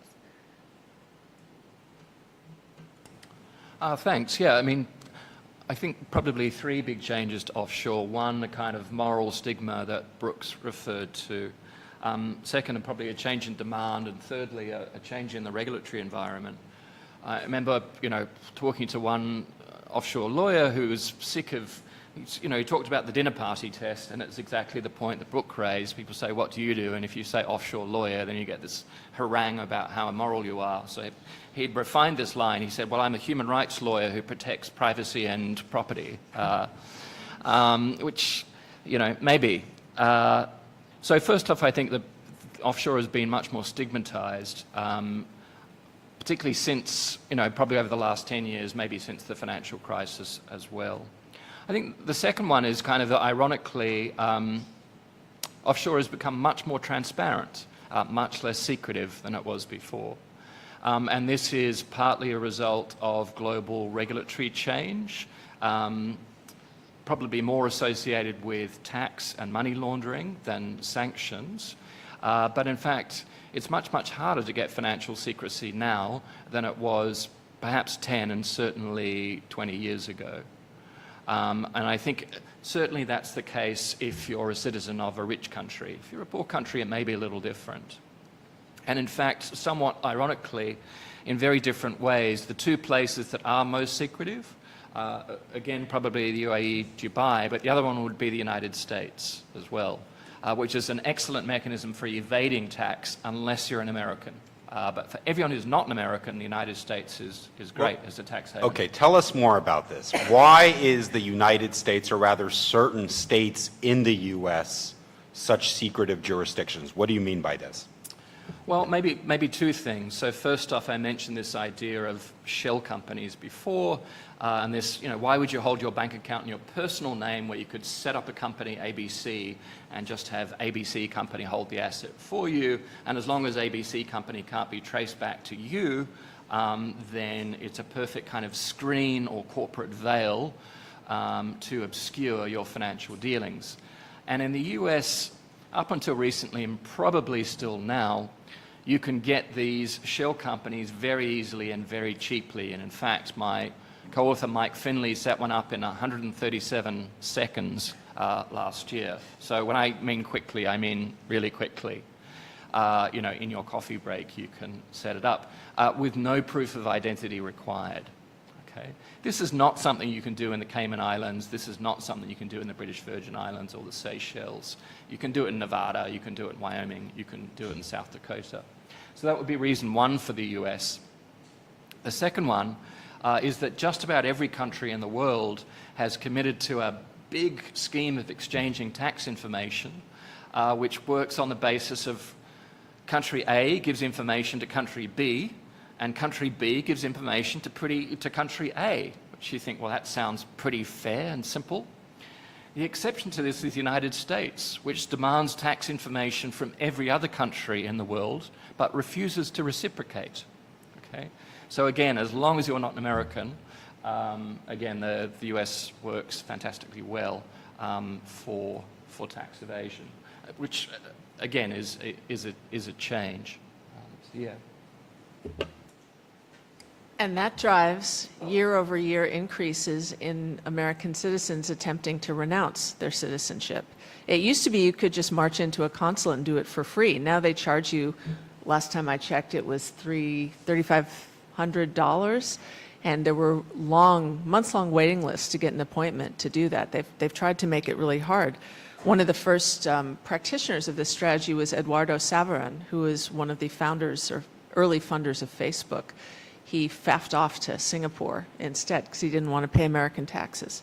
Thanks. Yeah, I think probably three big changes to offshore. One, the kind of moral stigma that Brooks referred to. Second, probably a change in demand. And thirdly, a change in the regulatory environment. I remember, talking to one offshore lawyer who was sick of, he talked about the dinner party test, and it's exactly the point that Brooke raised. People say, what do you do? And if you say offshore lawyer, then you get this harangue about how immoral you are. So he'd refined this line. He said, well, I'm a human rights lawyer who protects privacy and property, which, maybe. So first off, I think that offshore has been much more stigmatized, particularly since, probably over the last 10 years, maybe since the financial crisis as well. I think the second one is kind of that, ironically, offshore has become much more transparent, much less secretive than it was before. And this is partly a result of global regulatory change, probably more associated with tax and money laundering than sanctions. But in fact, it's much, much harder to get financial secrecy now than it was perhaps 10 and certainly 20 years ago. And I think certainly that's the case if you're a citizen of a rich country. If you're a poor country, it may be a little different. And in fact, somewhat ironically, in very different ways, the two places that are most secretive, again, probably the UAE, Dubai, but the other one would be the United States as well. Which is an excellent mechanism for evading tax unless you're an American. But for everyone who's not an American, the United States is great as a tax haven. Okay, tell us more about this. Why is the United States, or rather certain states in the U.S., such secretive jurisdictions? What do you mean by this? Well, maybe two things. So first off, I mentioned this idea of shell companies before, and this, why would you hold your bank account in your personal name where you could set up a company, ABC, and just have ABC company hold the asset for you, and as long as ABC company can't be traced back to you, then it's a perfect kind of screen or corporate veil to obscure your financial dealings. And in the US, up until recently, and probably still now, you can get these shell companies very easily and very cheaply. And in fact, my co-author Mike Finley set one up in 137 seconds last year. So when I mean quickly, I mean really quickly. In your coffee break, you can set it up with no proof of identity required. Okay? This is not something you can do in the Cayman Islands. This is not something you can do in the British Virgin Islands or the Seychelles. You can do it in Nevada. You can do it in Wyoming. You can do it in South Dakota. So that would be reason one for the US. The second one is that just about every country in the world has committed to a big scheme of exchanging tax information, which works on the basis of country A gives information to country B, and country B gives information to country A, which you think, well, that sounds pretty fair and simple. The exception to this is the United States, which demands tax information from every other country in the world, but refuses to reciprocate. Okay? So again, as long as you're not an American, again, the US works fantastically well for tax evasion, which again is a change. Yeah. And that drives year-over-year increases in American citizens attempting to renounce their citizenship. It used to be you could just march into a consulate and do it for free. Now they charge you, last time I checked, it was $3,500, and there were months-long waiting lists to get an appointment to do that. They've tried to make it really hard. One of the first practitioners of this strategy was Eduardo Saverin, who is one of the founders or early funders of Facebook. He faffed off to Singapore instead because he didn't want to pay American taxes.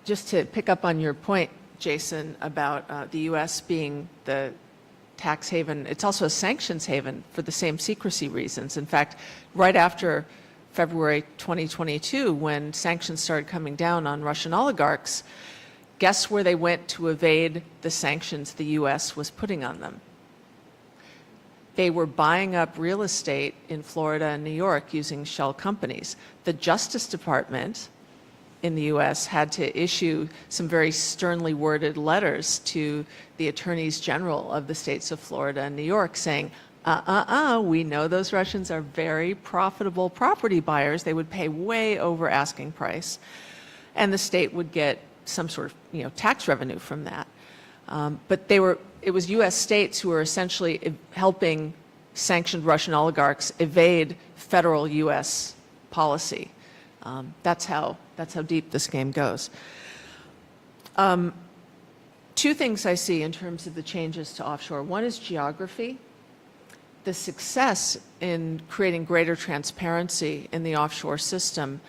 Just to pick up on your point, Jason, about the U.S. being the tax haven, it's also a sanctions haven for the same secrecy reasons. In fact, right after February 2022, when sanctions started coming down on Russian oligarchs, guess where they went to evade the sanctions the U.S. was putting on them? They were buying up real estate in Florida and New York using shell companies. The Justice Department in the U.S. had to issue some very sternly worded letters to the attorneys general of the states of Florida and New York saying, we know those Russians are very profitable property buyers. They would pay way over asking price. And the state would get some sort of tax revenue from that. But it was U.S. states who were essentially helping sanctioned Russian oligarchs evade federal U.S. policy. That's how deep this game goes. Two things I see in terms of the changes to offshore. One is geography. The success in creating greater transparency in the offshore system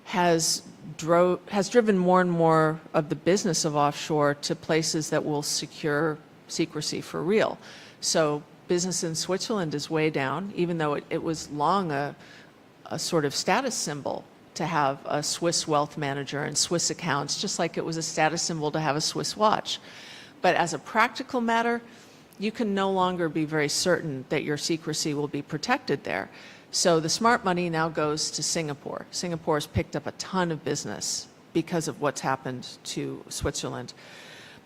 has driven more and more of the business of offshore to places that will secure secrecy for real. So business in Switzerland is way down, even though it was long a sort of status symbol to have a Swiss wealth manager and Swiss accounts, just like it was a status symbol to have a Swiss watch. But as a practical matter, you can no longer be very certain that your secrecy will be protected there. So the smart money now goes to Singapore. Singapore has picked up a ton of business because of what's happened to Switzerland.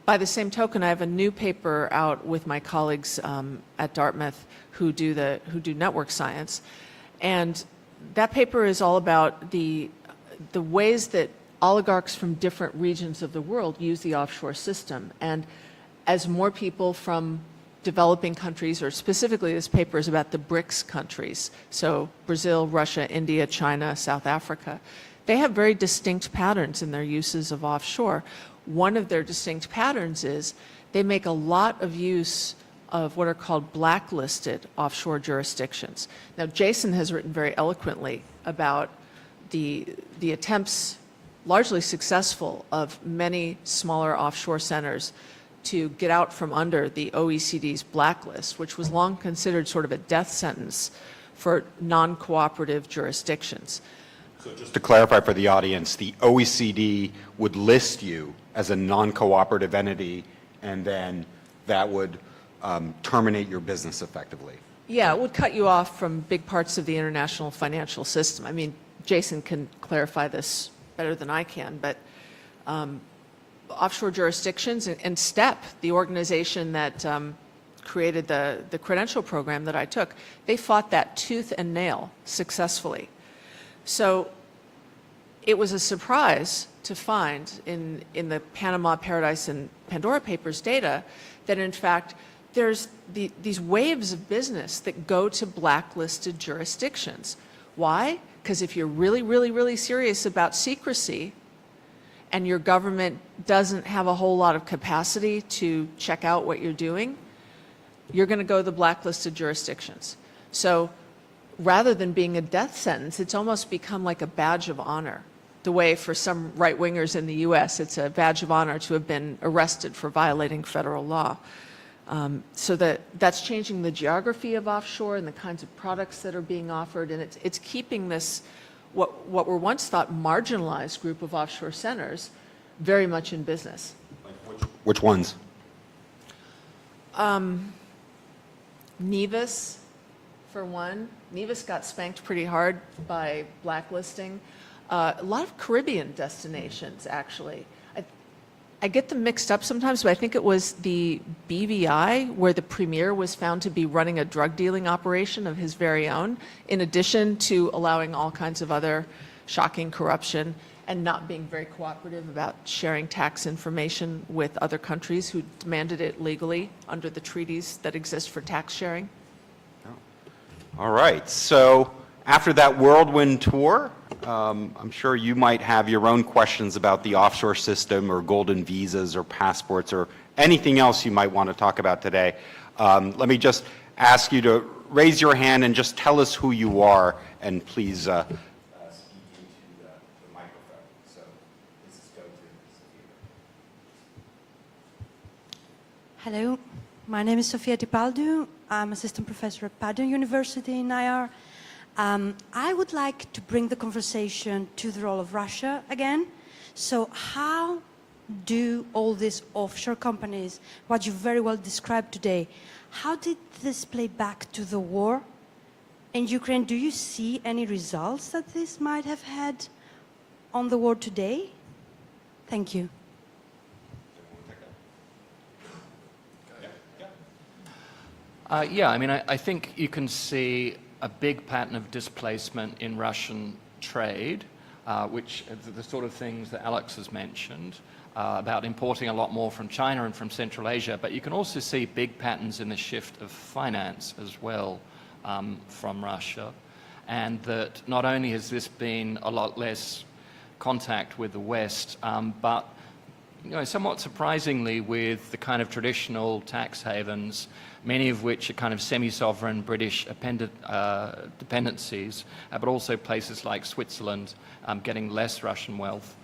By the same token, I have a new paper out with my colleagues at Dartmouth who do network science. And that paper is all about the ways that oligarchs from different regions of the world use the offshore system. And as more people from developing countries, or specifically this paper is about the BRICS countries, so Brazil, Russia, India, China, South Africa, they have very distinct patterns in their uses of offshore. One of their distinct patterns is they make a lot of use of what are called blacklisted offshore jurisdictions. Now, Jason has written very eloquently about the attempts, largely successful, of many smaller offshore centers to get out from under the OECD's blacklist, which was long considered sort of a death sentence for non-cooperative jurisdictions. So just to clarify for the audience, the OECD would list you as a non-cooperative entity, and then that would terminate your business effectively. Yeah, it would cut you off from big parts of the international financial system. I mean, Jason can clarify this better than I can, but offshore jurisdictions and STEP, the organization that created the credential program that I took, they fought that tooth and nail successfully. So it was a surprise to find in the Panama, Paradise, and Pandora Papers data that in fact there's these waves of business that go to blacklisted jurisdictions. Why? Because if you're really, really, really serious about secrecy and your government doesn't have a whole lot of capacity to check out what you're doing, you're going to go to the blacklisted jurisdictions. So rather than being a death sentence, it's almost become like a badge of honor. The way for some right-wingers in the US, it's a badge of honor to have been arrested for violating federal law. So that's changing the geography of offshore and the kinds of products that are being offered, and it's keeping this, what were once thought marginalized group of offshore centers very much in business. Which ones? Nevis, for one. Nevis got spanked pretty hard by blacklisting. A lot of Caribbean destinations, actually. I get them mixed up sometimes, but I think it was the BVI where the premier was found to be running a drug dealing operation of his very own, in addition to allowing all kinds of other shocking corruption and not being very cooperative about sharing tax information with other countries who demanded it legally under the treaties that exist for tax sharing. All right, so after that whirlwind tour, I'm sure you might have your own questions about the offshore system or golden visas or passports or anything else you might want to talk about today. Let me just ask you to raise your hand and just tell us who you are, and please speak into the microphone. So this is go to Sophia. Hello, my name is Sofia Tipaldu. I'm assistant professor at Padua University in IR. I would like to bring the conversation to the role of Russia again. So how do all these offshore companies, what you very well described today, how did this play back to the war in Ukraine? Do you see any results that this might have had on the war today? Thank you. Yeah, I mean, I think you can see a big pattern of displacement in Russian trade, which the sort of things that Alex has mentioned, about importing a lot more from China and from Central Asia, but you can also see big patterns in the shift of finance as well from Russia, and that not only has this been a lot less contact with the West, but somewhat surprisingly with the kind of traditional tax havens, many of which are kind of semi-sovereign British dependencies, but also places like Switzerland getting less Russian wealth.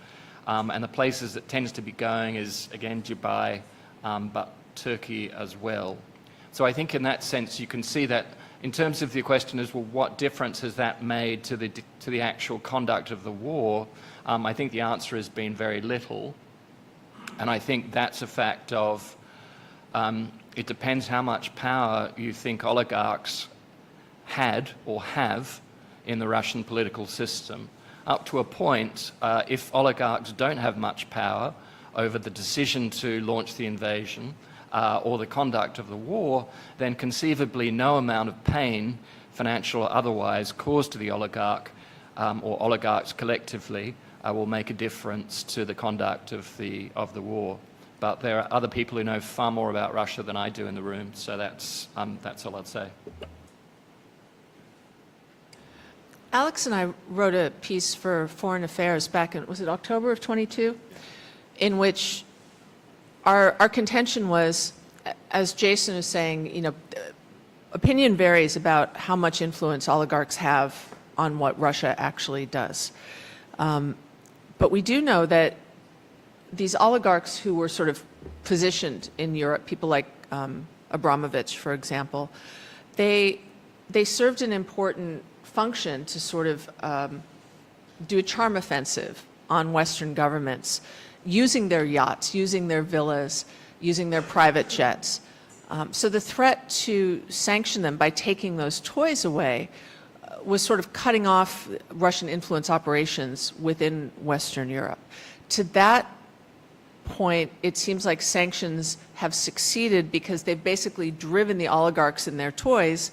And the places that tends to be going is, again, Dubai, but Turkey as well. So I think in that sense you can see that in terms of the question is, well, what difference has that made to the actual conduct of the war? I think the answer has been very little. And I think that's a fact of it depends how much power you think oligarchs had or have in the Russian political system. Up to a point, if oligarchs don't have much power over the decision to launch the invasion or the conduct of the war, then conceivably no amount of pain, financial or otherwise, caused to the oligarch or oligarchs collectively will make a difference to the conduct of the war. But there are other people who know far more about Russia than I do in the room, so that's all I'd say. Alex and I wrote a piece for Foreign Affairs back in, was it October of 22? In which our contention was, as Jason was saying, opinion varies about how much influence oligarchs have on what Russia actually does. But we do know that these oligarchs who were sort of positioned in Europe, people like Abramovich, for example, they served an important function to sort of do a charm offensive on Western governments, using their yachts, using their villas, using their private jets. So the threat to sanction them by taking those toys away was sort of cutting off Russian influence operations within Western Europe. To that point, it seems like sanctions have succeeded because they've basically driven the oligarchs and their toys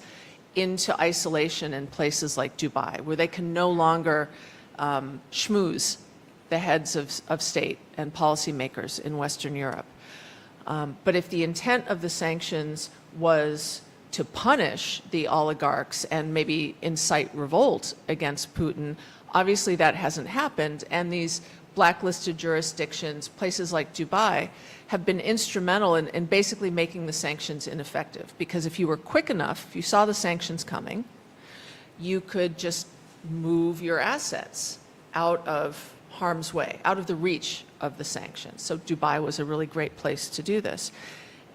into isolation in places like Dubai, where they can no longer schmooze the heads of state and policymakers in Western Europe. But if the intent of the sanctions was to punish the oligarchs and maybe incite revolt against Putin, obviously that hasn't happened, and these blacklisted jurisdictions, places like Dubai, have been instrumental in basically making the sanctions ineffective. Because if you were quick enough, if you saw the sanctions coming, you could just move your assets out of harm's way, out of the reach of the sanctions. So Dubai was a really great place to do this.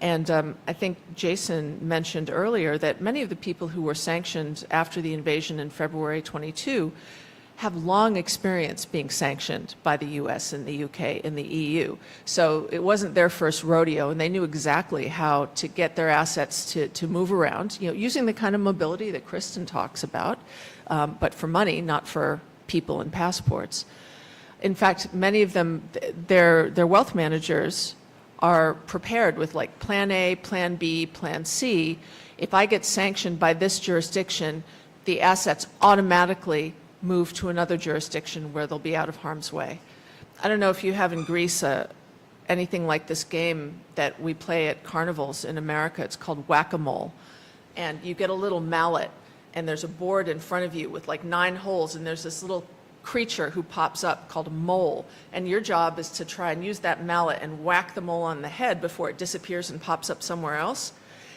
And I think Jason mentioned earlier that many of the people who were sanctioned after the invasion in February 22 have long experience being sanctioned by the US and the UK and the EU. So it wasn't their first rodeo, and they knew exactly how to get their assets to move around, you know, using the kind of mobility that Kristen talks about, but for money, not for people and passports. In fact, many of them, their wealth managers are prepared with like plan A, plan B, plan C. If I get sanctioned by this jurisdiction, the assets automatically move to another jurisdiction where they'll be out of harm's way. I don't know if you have in Greece anything like this game that we play at carnivals in America. It's called whack-a-mole. And you get a little mallet, and there's a board in front of you with like 9 holes, and there's this little creature who pops up called a mole. And your job is to try and use that mallet and whack the mole on the head before it disappears and pops up somewhere else.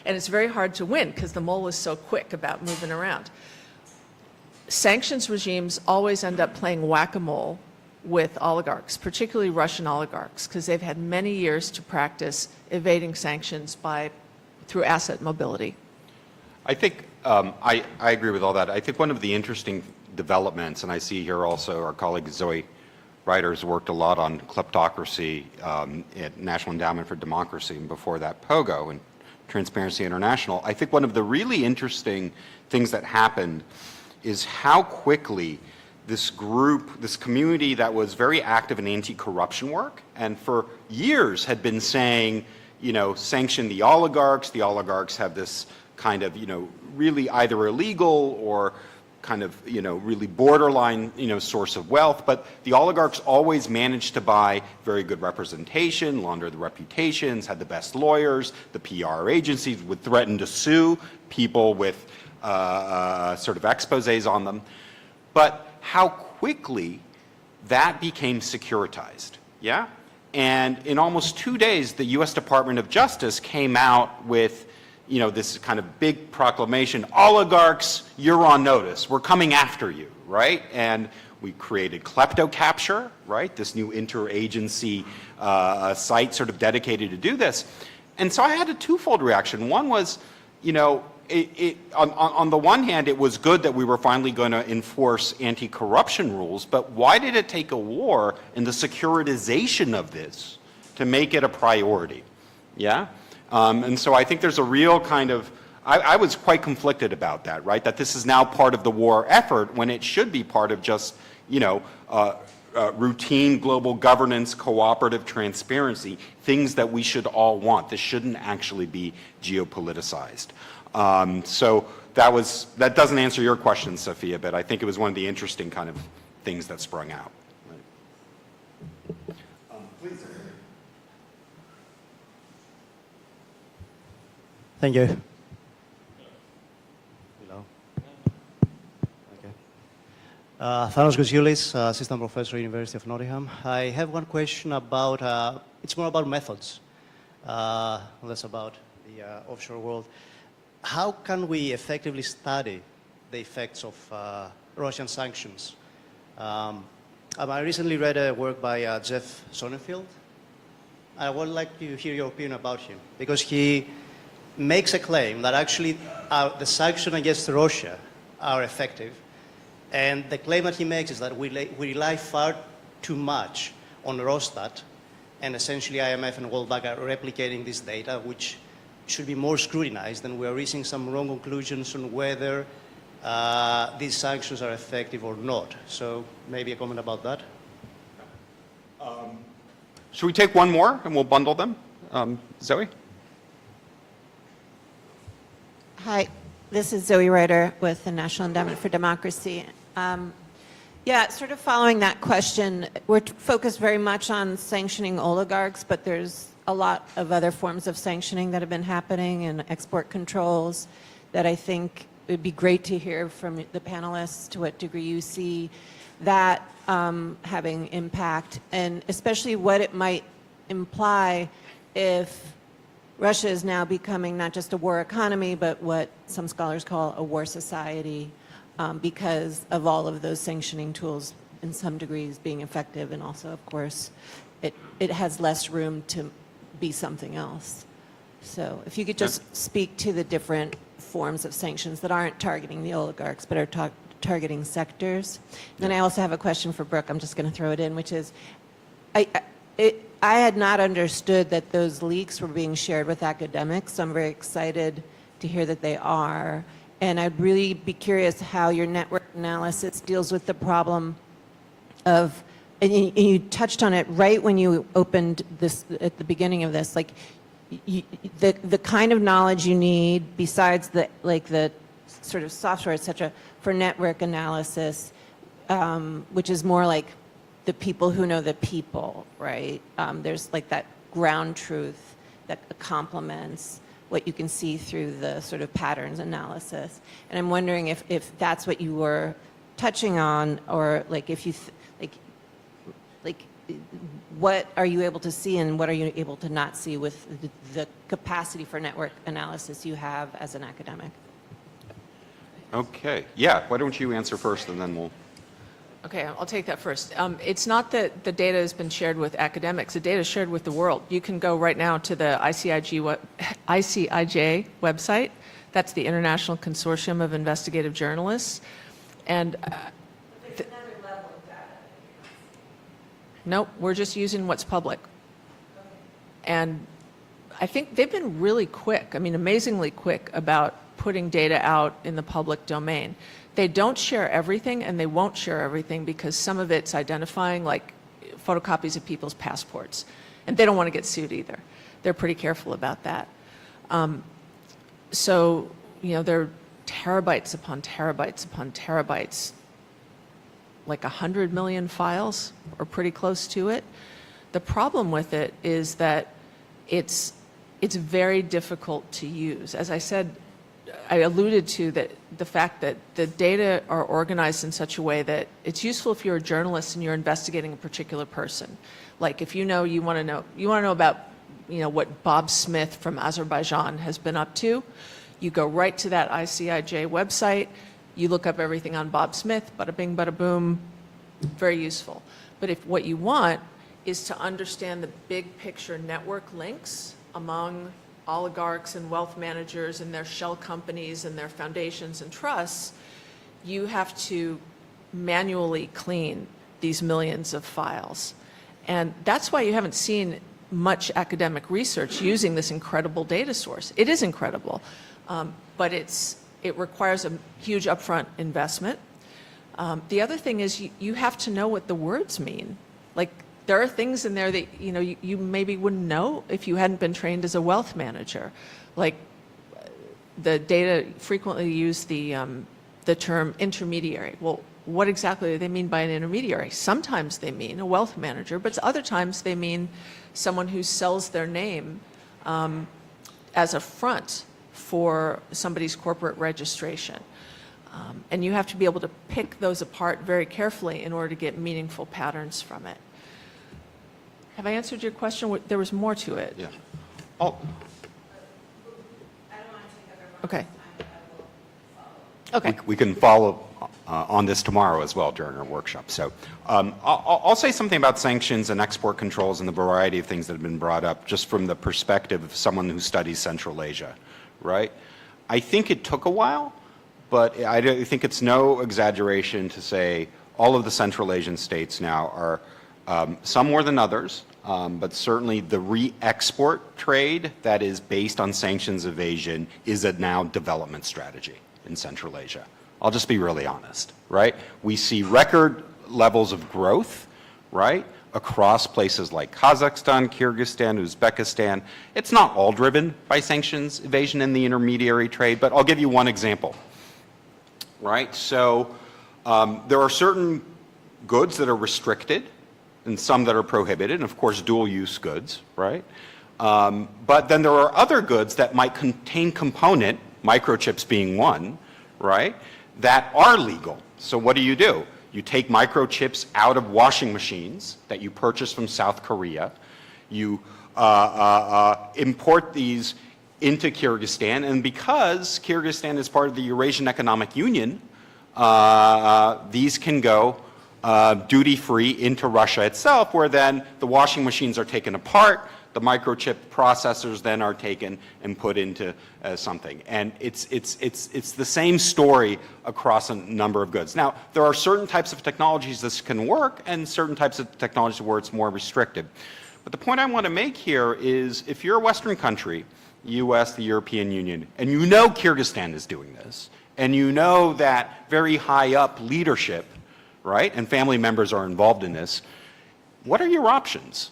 And it's very hard to win because the mole is so quick about moving around. Sanctions regimes always end up playing whack-a-mole with oligarchs, particularly Russian oligarchs, because they've had many years to practice evading sanctions through asset mobility. I think I agree with all that. I think one of the interesting developments, and I see here also our colleague Zoe Ryder's worked a lot on kleptocracy at National Endowment for Democracy, and before that POGO and Transparency International. I think one of the really interesting things that happened is how quickly this group, this community that was very active in anti-corruption work and for years had been saying, you know, sanction the oligarchs have this kind of, you know, really either illegal or kind of, you know, really borderline, you know, source of wealth, but the oligarchs always managed to buy very good representation, launder the reputations, had the best lawyers, the PR agencies would threaten to sue people with sort of exposés on them, but how quickly that became securitized, yeah? And in almost 2 days, the US Department of Justice came out with, you know, this kind of big proclamation, oligarchs, you're on notice, we're coming after you, right? And we created KleptoCapture, right? This new interagency site sort of dedicated to do this. And so I had a twofold reaction. One was, you know, on the one hand, it was good that we were finally going to enforce anti-corruption rules, but why did it take a war and the securitization of this to make it a priority? Yeah? And so I think there's a real kind of, I was quite conflicted about that, right? That this is now part of the war effort when it should be part of just, you know, routine global governance, cooperative transparency, things that we should all want. This shouldn't actually be geopoliticized. So that doesn't answer your question, Sophia, but I think it was one of the interesting kind of things that sprung out. Right. Please. Thank you. Hello. Okay. Thanos Gousioulis, assistant professor, University of Nottingham. I have one question about, it's more about methods, less about the offshore world. How can we effectively study the effects of Russian sanctions? I recently read a work by Jeff Sonnenfeld. I would like to hear your opinion about him, because he makes a claim that actually the sanctions against Russia are effective. And the claim that he makes is that we rely far too much on Rostat, and essentially IMF and World Bank are replicating this data, which should be more scrutinized, and we're reaching some wrong conclusions on whether these sanctions are effective or not. So maybe a comment about that. Should we take one more and we'll bundle them? Zoe? Hi, this is Zoe Ryder with the National Endowment for Democracy. Yeah, sort of following that question, we're focused very much on sanctioning oligarchs, but there's a lot of other forms of sanctioning that have been happening and export controls that I think it would be great to hear from the panelists to what degree you see that having impact, and especially what it might imply if Russia is now becoming not just a war economy, but what some scholars call a war society, because of all of those sanctioning tools in some degrees being effective, and also, of course, it has less room to be something else. So if you could just speak to the different forms of sanctions that aren't targeting the oligarchs, but are targeting sectors. And then I also have a question for Brooke. I'm just going to throw it in, which is, I had not understood that those leaks were being shared with academics, so I'm very excited to hear that they are. And I'd really be curious how your network analysis deals with the problem of, and you touched on it right when you opened this, at the beginning of this, like the kind of knowledge you need besides the sort of software, et cetera, for network analysis, which is more like the people who know the people, right? There's like that ground truth that complements what you can see through the sort of patterns analysis. And I'm wondering if that's what you were touching on, or like if you, what are you able to see and what are you able to not see with the capacity for network analysis you have as an academic? Okay. Yeah, why don't you answer first and then we'll... Okay, I'll take that first. It's not that the data has been shared with academics. The data is shared with the world. You can go right now to the ICIJ website. That's the International Consortium of Investigative Journalists. And nope, we're just using what's public. And I think they've been really quick, I mean, amazingly quick about putting data out in the public domain. They don't share everything, and they won't share everything because some of it's identifying like photocopies of people's passports. And they don't want to get sued either. They're pretty careful about that. So, you know, there are terabytes upon terabytes upon terabytes, like 100 million files or pretty close to it. The problem with it is that it's very difficult to use. As I said, I alluded to that the fact that the data are organized in such a way that it's useful if you're a journalist and you're investigating a particular person. Like if you want to know about, you know, what Bob Smith from Azerbaijan has been up to, you go right to that ICIJ website, you look up everything on Bob Smith, bada bing, bada boom, very useful. But if what you want is to understand the big picture network links among oligarchs and wealth managers and their shell companies and their foundations and trusts, you have to manually clean these millions of files. And that's why you haven't seen much academic research using this incredible data source. It is incredible, but it requires a huge upfront investment. The other thing is you have to know what the words mean. Like, there are things in there that you maybe wouldn't know if you hadn't been trained as a wealth manager. Like the data frequently use the term intermediary. Well, what exactly do they mean by an intermediary? Sometimes they mean a wealth manager, but other times they mean someone who sells their name as a front for somebody's corporate registration. And you have to be able to pick those apart very carefully in order to get meaningful patterns from it. Have I answered your question? There was more to it. Yeah. Oh. Okay. Okay. We can follow on this tomorrow as well during our workshop. So I'll say something about sanctions and export controls and the variety of things that have been brought up just from the perspective of someone who studies Central Asia, right? I think it took a while, but I think it's no exaggeration to say all of the Central Asian states now are, some more than others, but certainly the re-export trade that is based on sanctions evasion is a now development strategy in Central Asia. I'll just be really honest, right? We see record levels of growth, right, across places like Kazakhstan, Kyrgyzstan, Uzbekistan. It's not all driven by sanctions evasion in the intermediary trade, but I'll give you one example, right? So there are certain goods that are restricted and some that are prohibited, and of course dual-use goods, right? But then there are other goods that might contain component, microchips being one, right, that are legal. So what do? You take microchips out of washing machines that you purchase from South Korea. You import these into Kyrgyzstan, and because Kyrgyzstan is part of the Eurasian Economic Union, these can go duty-free into Russia itself, where then the washing machines are taken apart, the microchip processors then are taken and put into something. And it's the same story across a number of goods. Now, there are certain types of technologies this can work and certain types of technologies where it's more restricted. But the point I want to make here is if you're a Western country, US, the European Union, and you know Kyrgyzstan is doing this, and you know that very high up leadership, right, and family members are involved in this, what are your options?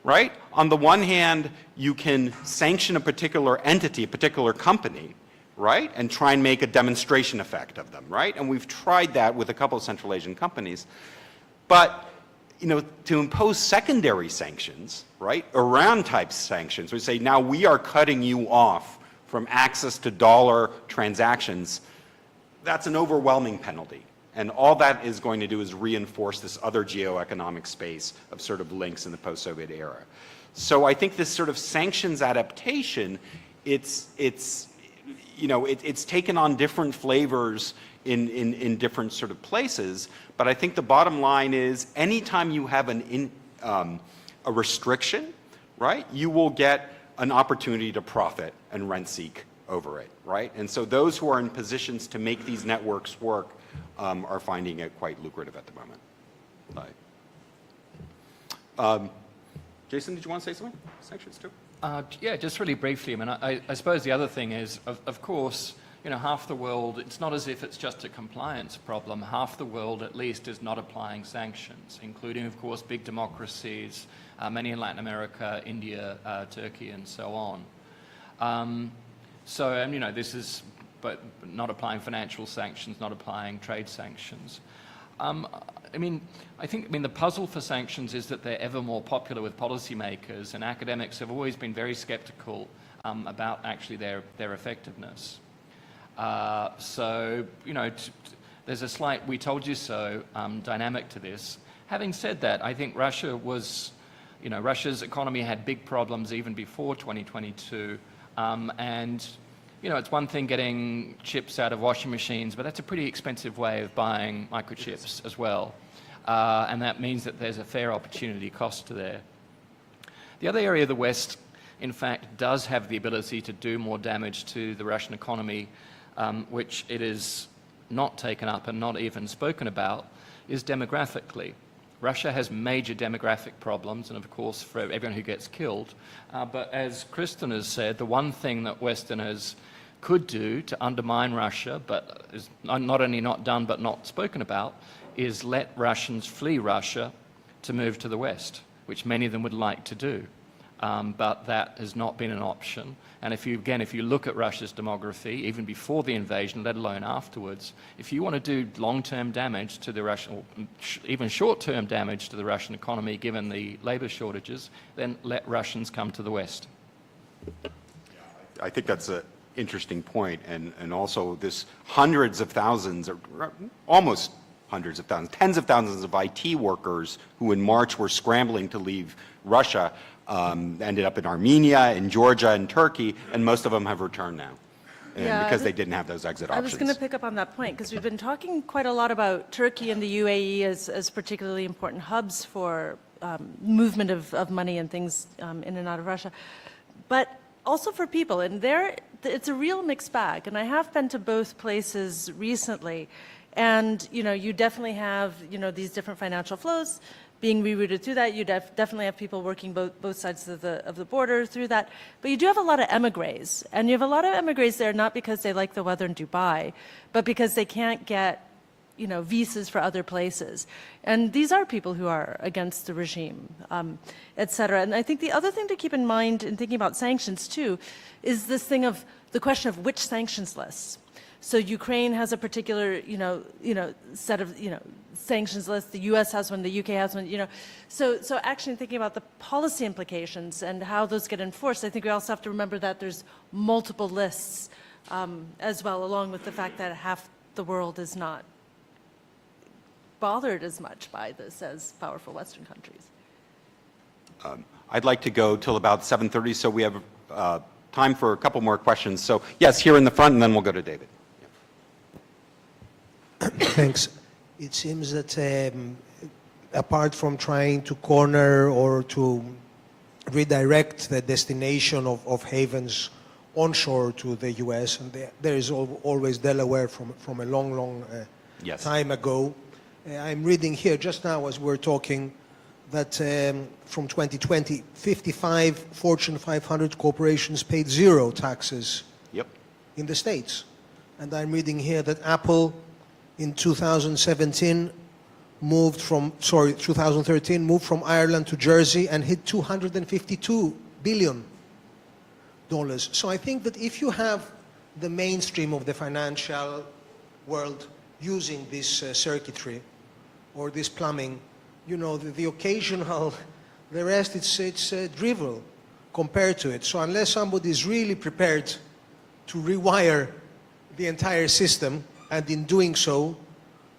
Right? On the one hand, you can sanction a particular entity, a particular company, right? And try and make a demonstration effect of them, right? And we've tried that with a couple of Central Asian companies. But, you know, to impose secondary sanctions, right? Iran-type sanctions, we say, now we are cutting you off from access to dollar transactions. That's an overwhelming penalty. And all that is going to do is reinforce this other geoeconomic space of sort of links in the post-Soviet era. So I think this sort of sanctions adaptation, it's taken on different flavors in different sort of places. But I think the bottom line is anytime you have a restriction, right, you will get an opportunity to profit and rent seek over it, right? And so those who are in positions to make these networks work are finding it quite lucrative at the moment. Jason, did you want to say something? Sanctions too? Yeah, just really briefly. I mean, I suppose the other thing is, of course, you know, half the world, it's not as if it's just a compliance problem. Half the world, at least, is not applying sanctions, including, of course, big democracies, many in Latin America, India, Turkey, and so on. You know, this is but not applying financial sanctions, not applying trade sanctions. I mean, the puzzle for sanctions is that they're ever more popular with policymakers, and academics have always been very skeptical about actually their effectiveness. So, you know, there's a slight "we told you so" dynamic to this. Having said that, I think Russia was, you know, Russia's economy had big problems even before 2022, and you know, it's one thing getting chips out of washing machines, but that's a pretty expensive way of buying microchips as well. And that means that there's a fair opportunity cost to there. The other area of the West, in fact, does have the ability to do more damage to the Russian economy, which it is not taken up and not even spoken about, is demographically. Russia has major demographic problems, and of course for everyone who gets killed. But as Kristen has said, the one thing that Westerners could do to undermine Russia, but is not only not done but not spoken about, is let Russians flee Russia to move to the West, which many of them would like to do. But that has not been an option. And if you look at Russia's demography, even before the invasion, let alone afterwards, if you want to do long-term damage to the Russian, or even short-term damage to the Russian economy, given the labor shortages, then let Russians come to the West. I think that's an interesting point, and also this hundreds of thousands, or almost hundreds of thousands, tens of thousands of IT workers who in March were scrambling to leave Russia ended up in Armenia, in Georgia, and Turkey, and most of them have returned now. Because they didn't have those exit options. I was going to pick up on that point, because we've been talking quite a lot about Turkey and the UAE as particularly important hubs for movement of money and things in and out of Russia, but also for people. And there, it's a real mixed bag. And I have been to both places recently. And, you know, you definitely have, you know, these different financial flows being rerouted through that. You definitely have people working both sides of the border through that. But you do have a lot of emigres. And you have a lot of emigres there not because they like the weather in Dubai, but because they can't get, you know, visas for other places. And these are people who are against the regime, et cetera. And I think the other thing to keep in mind in thinking about sanctions, too, is this thing of the question of which sanctions lists. So Ukraine has a particular, set of, sanctions lists. The U.S. has one. The U.K. has one. So actually thinking about the policy implications and how those get enforced, I think we also have to remember that there's multiple lists as well, along with the fact that half the world is not bothered as much by this as powerful Western countries. I'd like to go till about 7:30, so we have time for a couple more questions. So yes, here in the front, and then we'll go to David. Thanks. It seems that apart from trying to corner or to redirect the destination of havens onshore to the U.S., and there is always Delaware from a long Yes. time ago. I'm reading here just now as we're talking that from 2020, 55 Fortune 500 corporations paid 0 taxes Yep. in the States. And I'm reading here that Apple in 2013 moved from Ireland to Jersey and hit $252 billion. So I think that if you have the mainstream of the financial world using this circuitry or this plumbing, the occasional, the rest it's drivel compared to it. So unless somebody is really prepared to rewire the entire system, and in doing so,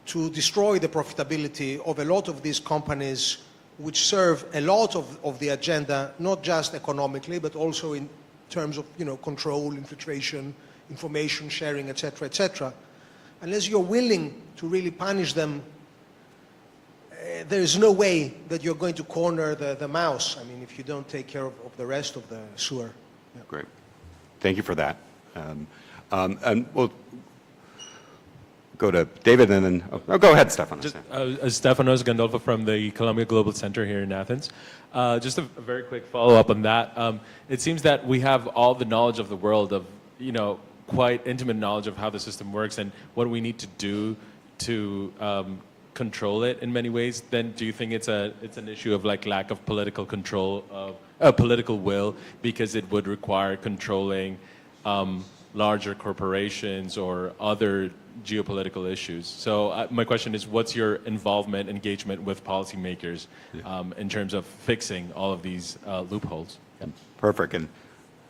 to destroy the profitability of a lot of these companies which serve a lot of the agenda, not just economically, but also in terms of control, infiltration, information sharing, etc., etc. Unless you're willing to really punish them, there is no way that you're going to corner the mouse. I mean, if you don't take care of the rest of the sewer. Yeah. Great. Thank you for that. And we'll go to David and then, go ahead, Stefanos. Stefanos Gandolfo from the Columbia Global Center here in Athens. Just a very quick follow-up on that. It seems that we have all the knowledge of the world of, quite intimate knowledge of how the system works and what we need to do to control it in many ways. Then do you think it's an issue of lack of political control, of political will, because it would require controlling larger corporations or other geopolitical issues? So my question is, what's your involvement, engagement with policymakers in terms of fixing all of these loopholes? Yeah. Perfect. And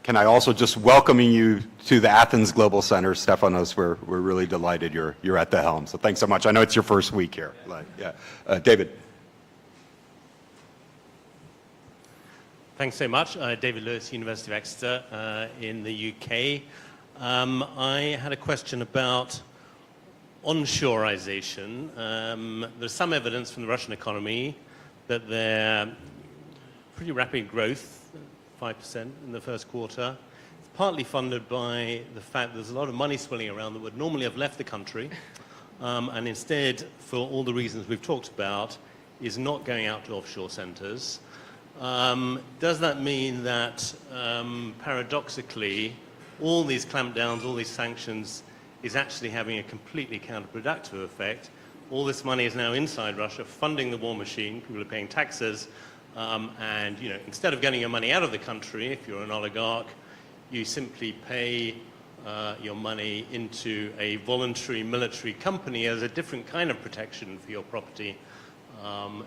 can I also just welcoming you to the Athens Global Center, Stefanos? We're really delighted you're at the helm. So thanks so much. I know it's your first week here. David. Thanks so much. David Lewis, University of Exeter in the UK. I had a question about onshoreization. There's some evidence from the Russian economy that their pretty rapid growth, 5% in the first quarter, is partly funded by the fact there's a lot of money swirling around that would normally have left the country, and instead, for all the reasons we've talked about, is not going out to offshore centers. Does that mean that, paradoxically, all these clampdowns, all these sanctions is actually having a completely counterproductive effect? All this money is now inside Russia, funding the war machine. People are paying taxes, and instead of getting your money out of the country, if you're an oligarch, you simply pay your money into a voluntary military company as a different kind of protection for your property.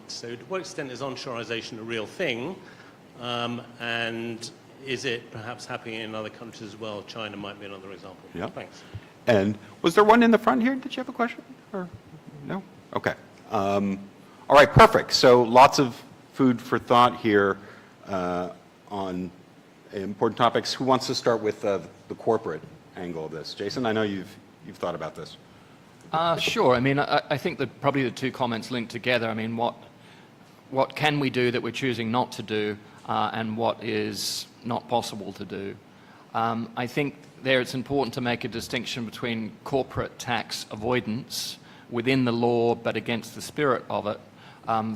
So to what extent is onshoreization a real thing? And is it perhaps happening in other countries as well? China might be another example. Yeah. Thanks. And was there one in the front here? Did you have a question? Or no? Okay. All right, perfect. So lots of food for thought here on important topics. Who wants to start with the corporate angle of this? Jason, I know you've thought about this. Sure. I mean, I think that probably the two comments linked together. I mean, what can we do that we're choosing not to do, and what is not possible to do? I think there it's important to make a distinction between corporate tax avoidance within the law but against the spirit of it,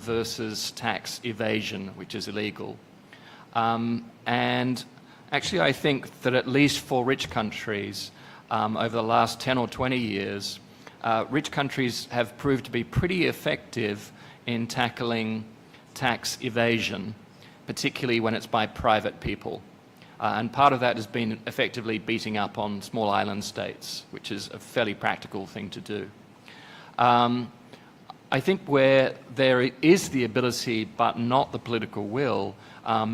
versus tax evasion, which is illegal. And actually, I think that at least for rich countries, over the last 10 or 20 years, rich countries have proved to be pretty effective in tackling tax evasion, particularly when it's by private people. And part of that has been effectively beating up on small island states, which is a fairly practical thing to do. I think where there is the ability but not the political will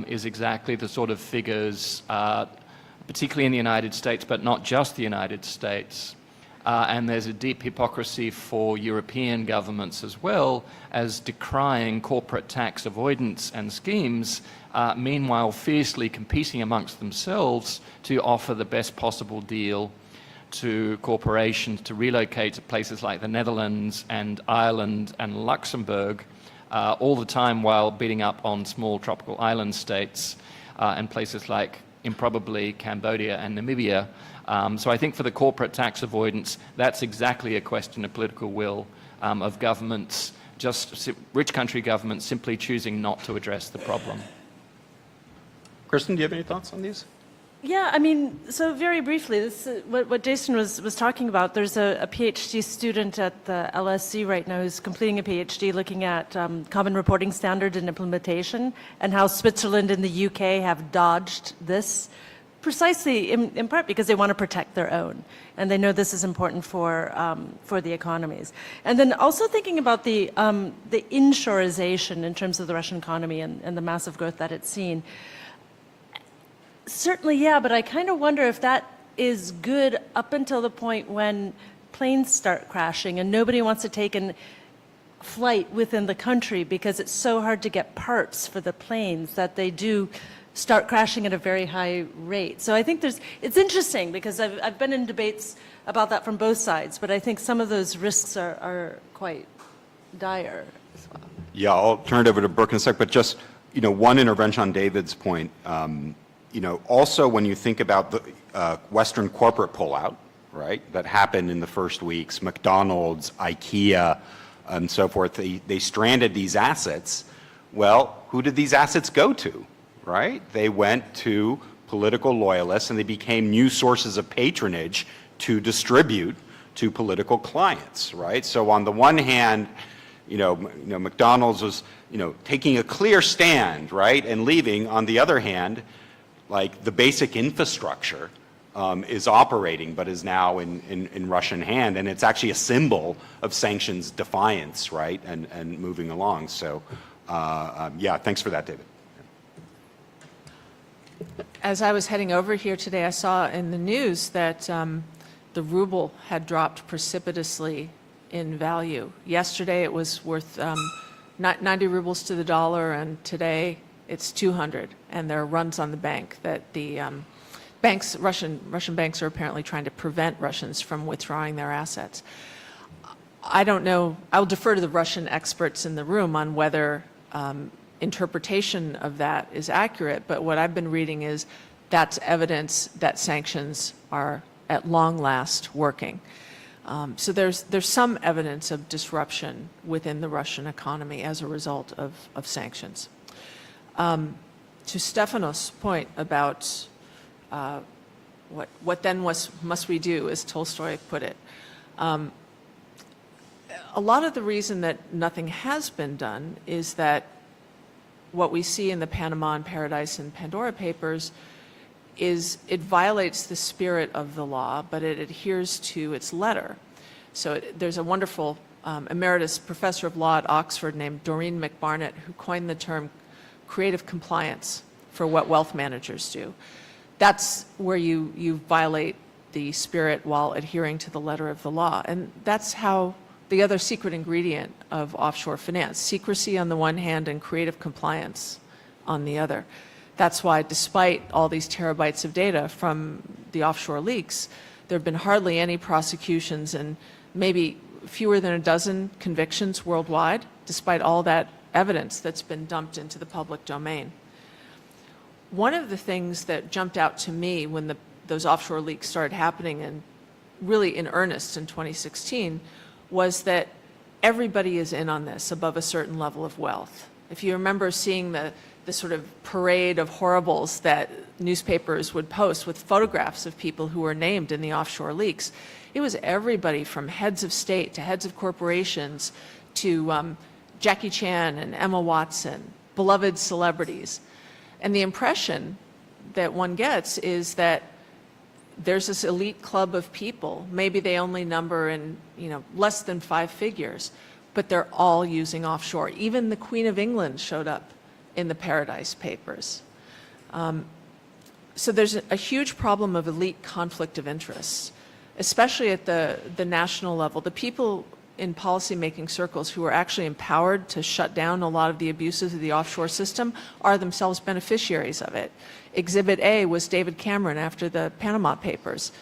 is exactly the sort of figures, particularly in the United States, but not just the United States. And there's a deep hypocrisy for European governments as well as decrying corporate tax avoidance and schemes, meanwhile fiercely competing amongst themselves to offer the best possible deal to corporations to relocate to places like the Netherlands and Ireland and Luxembourg, all the time while beating up on small tropical island states and places like improbably Cambodia and Namibia. So I think for the corporate tax avoidance, that's exactly a question of political will of governments, just rich country governments simply choosing not to address the problem. Kristen, do you have any thoughts on these? Yeah, I mean, so very briefly, this is what Jason was talking about. There's a PhD student at the LSE right now who's completing a PhD looking at common reporting standard and implementation and how Switzerland and the UK have dodged this precisely in part because they want to protect their own. And they know this is important for the economies. And then also thinking about the inshoreization in terms of the Russian economy and the massive growth that it's seen. Certainly, yeah, but I kind of wonder if that is good up until the point when planes start crashing and nobody wants to take a flight within the country because it's so hard to get parts for the planes that they do start crashing at a very high rate. So I think it's interesting because I've been in debates about that from both sides, but I think some of those risks are quite dire as well. Yeah, I'll turn it over to Brooke in a sec, but just, one intervention on David's point. Also when you think about the Western corporate pullout, right, that happened in the first weeks, McDonald's, IKEA, and so forth, they stranded these assets. Well, who did these assets go to, right? They went to political loyalists and they became new sources of patronage to distribute to political clients, right? So on the one hand, McDonald's was, taking a clear stand, right, and leaving. On the other hand, like the basic infrastructure is operating, but is now in Russian hand, and it's actually a symbol of sanctions defiance, right, and moving along. So, yeah, thanks for that, David. As I was heading over here today, I saw in the news that the ruble had dropped precipitously in value. Yesterday it was worth 90 rubles to the dollar, and today it's 200, and there are runs on the bank that the Russian banks are apparently trying to prevent Russians from withdrawing their assets. I don't know, I'll defer to the Russian experts in the room on whether interpretation of that is accurate, but what I've been reading is that's evidence that sanctions are at long last working. So there's some evidence of disruption within the Russian economy as a result of sanctions. To Stefanos' point about what then must we do, as Tolstoy put it, a lot of the reason that nothing has been done is that what we see in the Panama and Paradise and Pandora Papers is it violates the spirit of the law, but it adheres to its letter. So there's a wonderful emeritus professor of law at Oxford named Doreen McBarnett who coined the term creative compliance for what wealth managers do. That's where you violate the spirit while adhering to the letter of the law. And that's how the other secret ingredient of offshore finance, secrecy on the one hand and creative compliance on the other. That's why despite all these terabytes of data from the offshore leaks, there have been hardly any prosecutions and maybe fewer than a dozen convictions worldwide, despite all that evidence that's been dumped into the public domain. One of the things that jumped out to me when those offshore leaks started happening and really in earnest in 2016 was that everybody is in on this above a certain level of wealth. If you remember seeing the sort of parade of horribles that newspapers would post with photographs of people who were named in the offshore leaks, it was everybody from heads of state to heads of corporations to Jackie Chan and Emma Watson, beloved celebrities. And the impression that one gets is that there's this elite club of people, maybe they only number in, less than 5 figures, but they're all using offshore. Even the Queen of England showed up in the Paradise Papers. So there's a huge problem of elite conflict of interests, especially at the national level. The people in policymaking circles who are actually empowered to shut down a lot of the abuses of the offshore system are themselves beneficiaries of it. Exhibit A was David Cameron after the Panama Papers.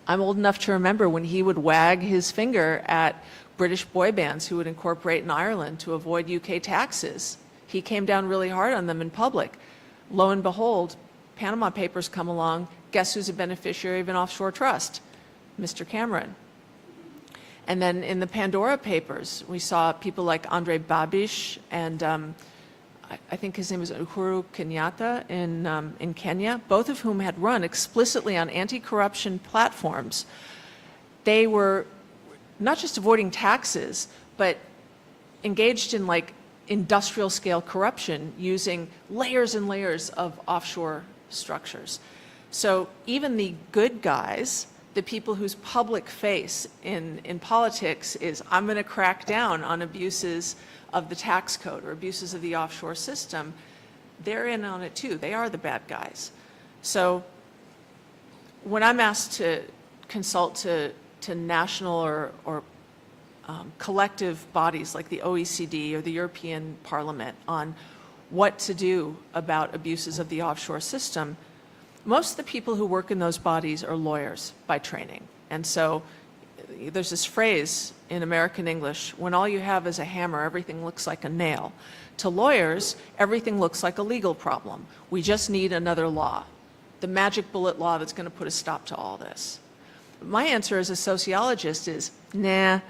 I'm old enough to remember when he would wag his finger at British boy bands who would incorporate in Ireland to avoid UK taxes. He came down really hard on them in public. Lo and behold, Panama Papers come along. Guess who's a beneficiary of an offshore trust? Mr. Cameron. And then in the Pandora Papers, we saw people like Andre Babish and I think his name was Uhuru Kenyatta in Kenya, both of whom had run explicitly on anti-corruption platforms. They were not just avoiding taxes, but engaged in like industrial scale corruption using layers and layers of offshore structures. So even the good guys, the people whose public face in politics is, I'm going to crack down on abuses of the tax code or abuses of the offshore system, they're in on it too. They are the bad guys. So when I'm asked to consult to national or collective bodies like the OECD or the European Parliament on what to do about abuses of the offshore system, most of the people who work in those bodies are lawyers by training. And so there's this phrase in American English, when all you have is a hammer, everything looks like a nail. To lawyers, everything looks like a legal problem. We just need another law, the magic bullet law that's going to put a stop to all this. My answer as a sociologist is, nah,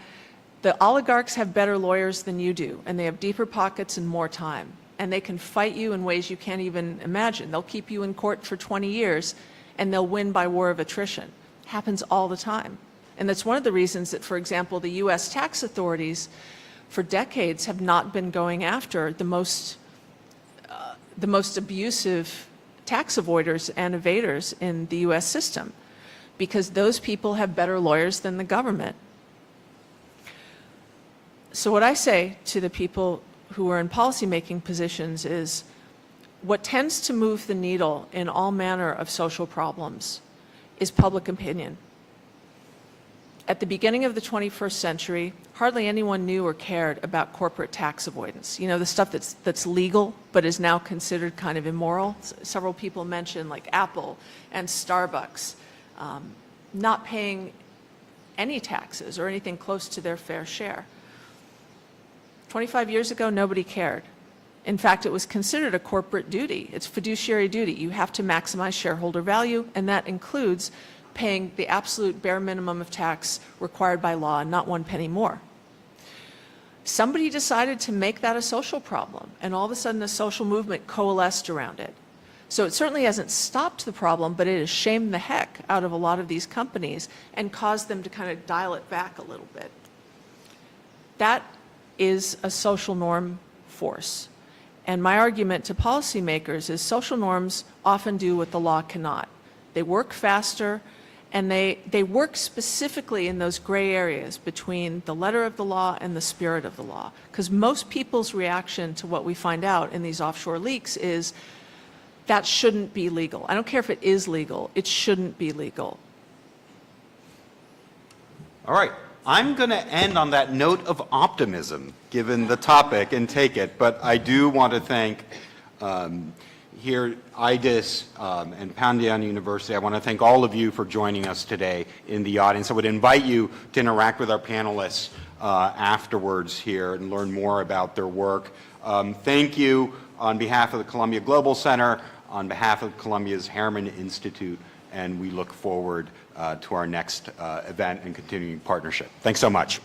the oligarchs have better lawyers than you do, and they have deeper pockets and more time. And they can fight you in ways you can't even imagine. They'll keep you in court for 20 years, and they'll win by war of attrition. Happens all the time. And that's one of the reasons that, for example, the US tax authorities for decades have not been going after the most abusive tax avoiders and evaders in the US system, because those people have better lawyers than the government. So what I say to the people who are in policymaking positions is, what tends to move the needle in all manner of social problems is public opinion. At the beginning of the 21st century, hardly anyone knew or cared about corporate tax avoidance. You know, the stuff that's legal but is now considered kind of immoral. Several people mentioned like Apple and Starbucks not paying any taxes or anything close to their fair share. 25 years ago, nobody cared. In fact, it was considered a corporate duty. It's fiduciary duty. You have to maximize shareholder value, and that includes paying the absolute bare minimum of tax required by law and not 1 penny more. Somebody decided to make that a social problem, and all of a sudden a social movement coalesced around it. So it certainly hasn't stopped the problem, but it has shamed the heck out of a lot of these companies and caused them to kind of dial it back a little bit. That is a social norm force. And my argument to policymakers is social norms often do what the law cannot. They work faster, and they work specifically in those gray areas between the letter of the law and the spirit of the law. Because most people's reaction to what we find out in these offshore leaks is, that shouldn't be legal. I don't care if it is legal, it shouldn't be legal. All right. I'm going to end on that note of optimism, given the topic, and take it. But I do want to thank here IDIS and Pandian University. I want to thank all of you for joining us today in the audience. I would invite you to interact with our panelists afterwards here and learn more about their work. Thank you on behalf of the Columbia Global Center, on behalf of Columbia's Harriman Institute, and we look forward to our next event and continuing partnership. Thanks so much.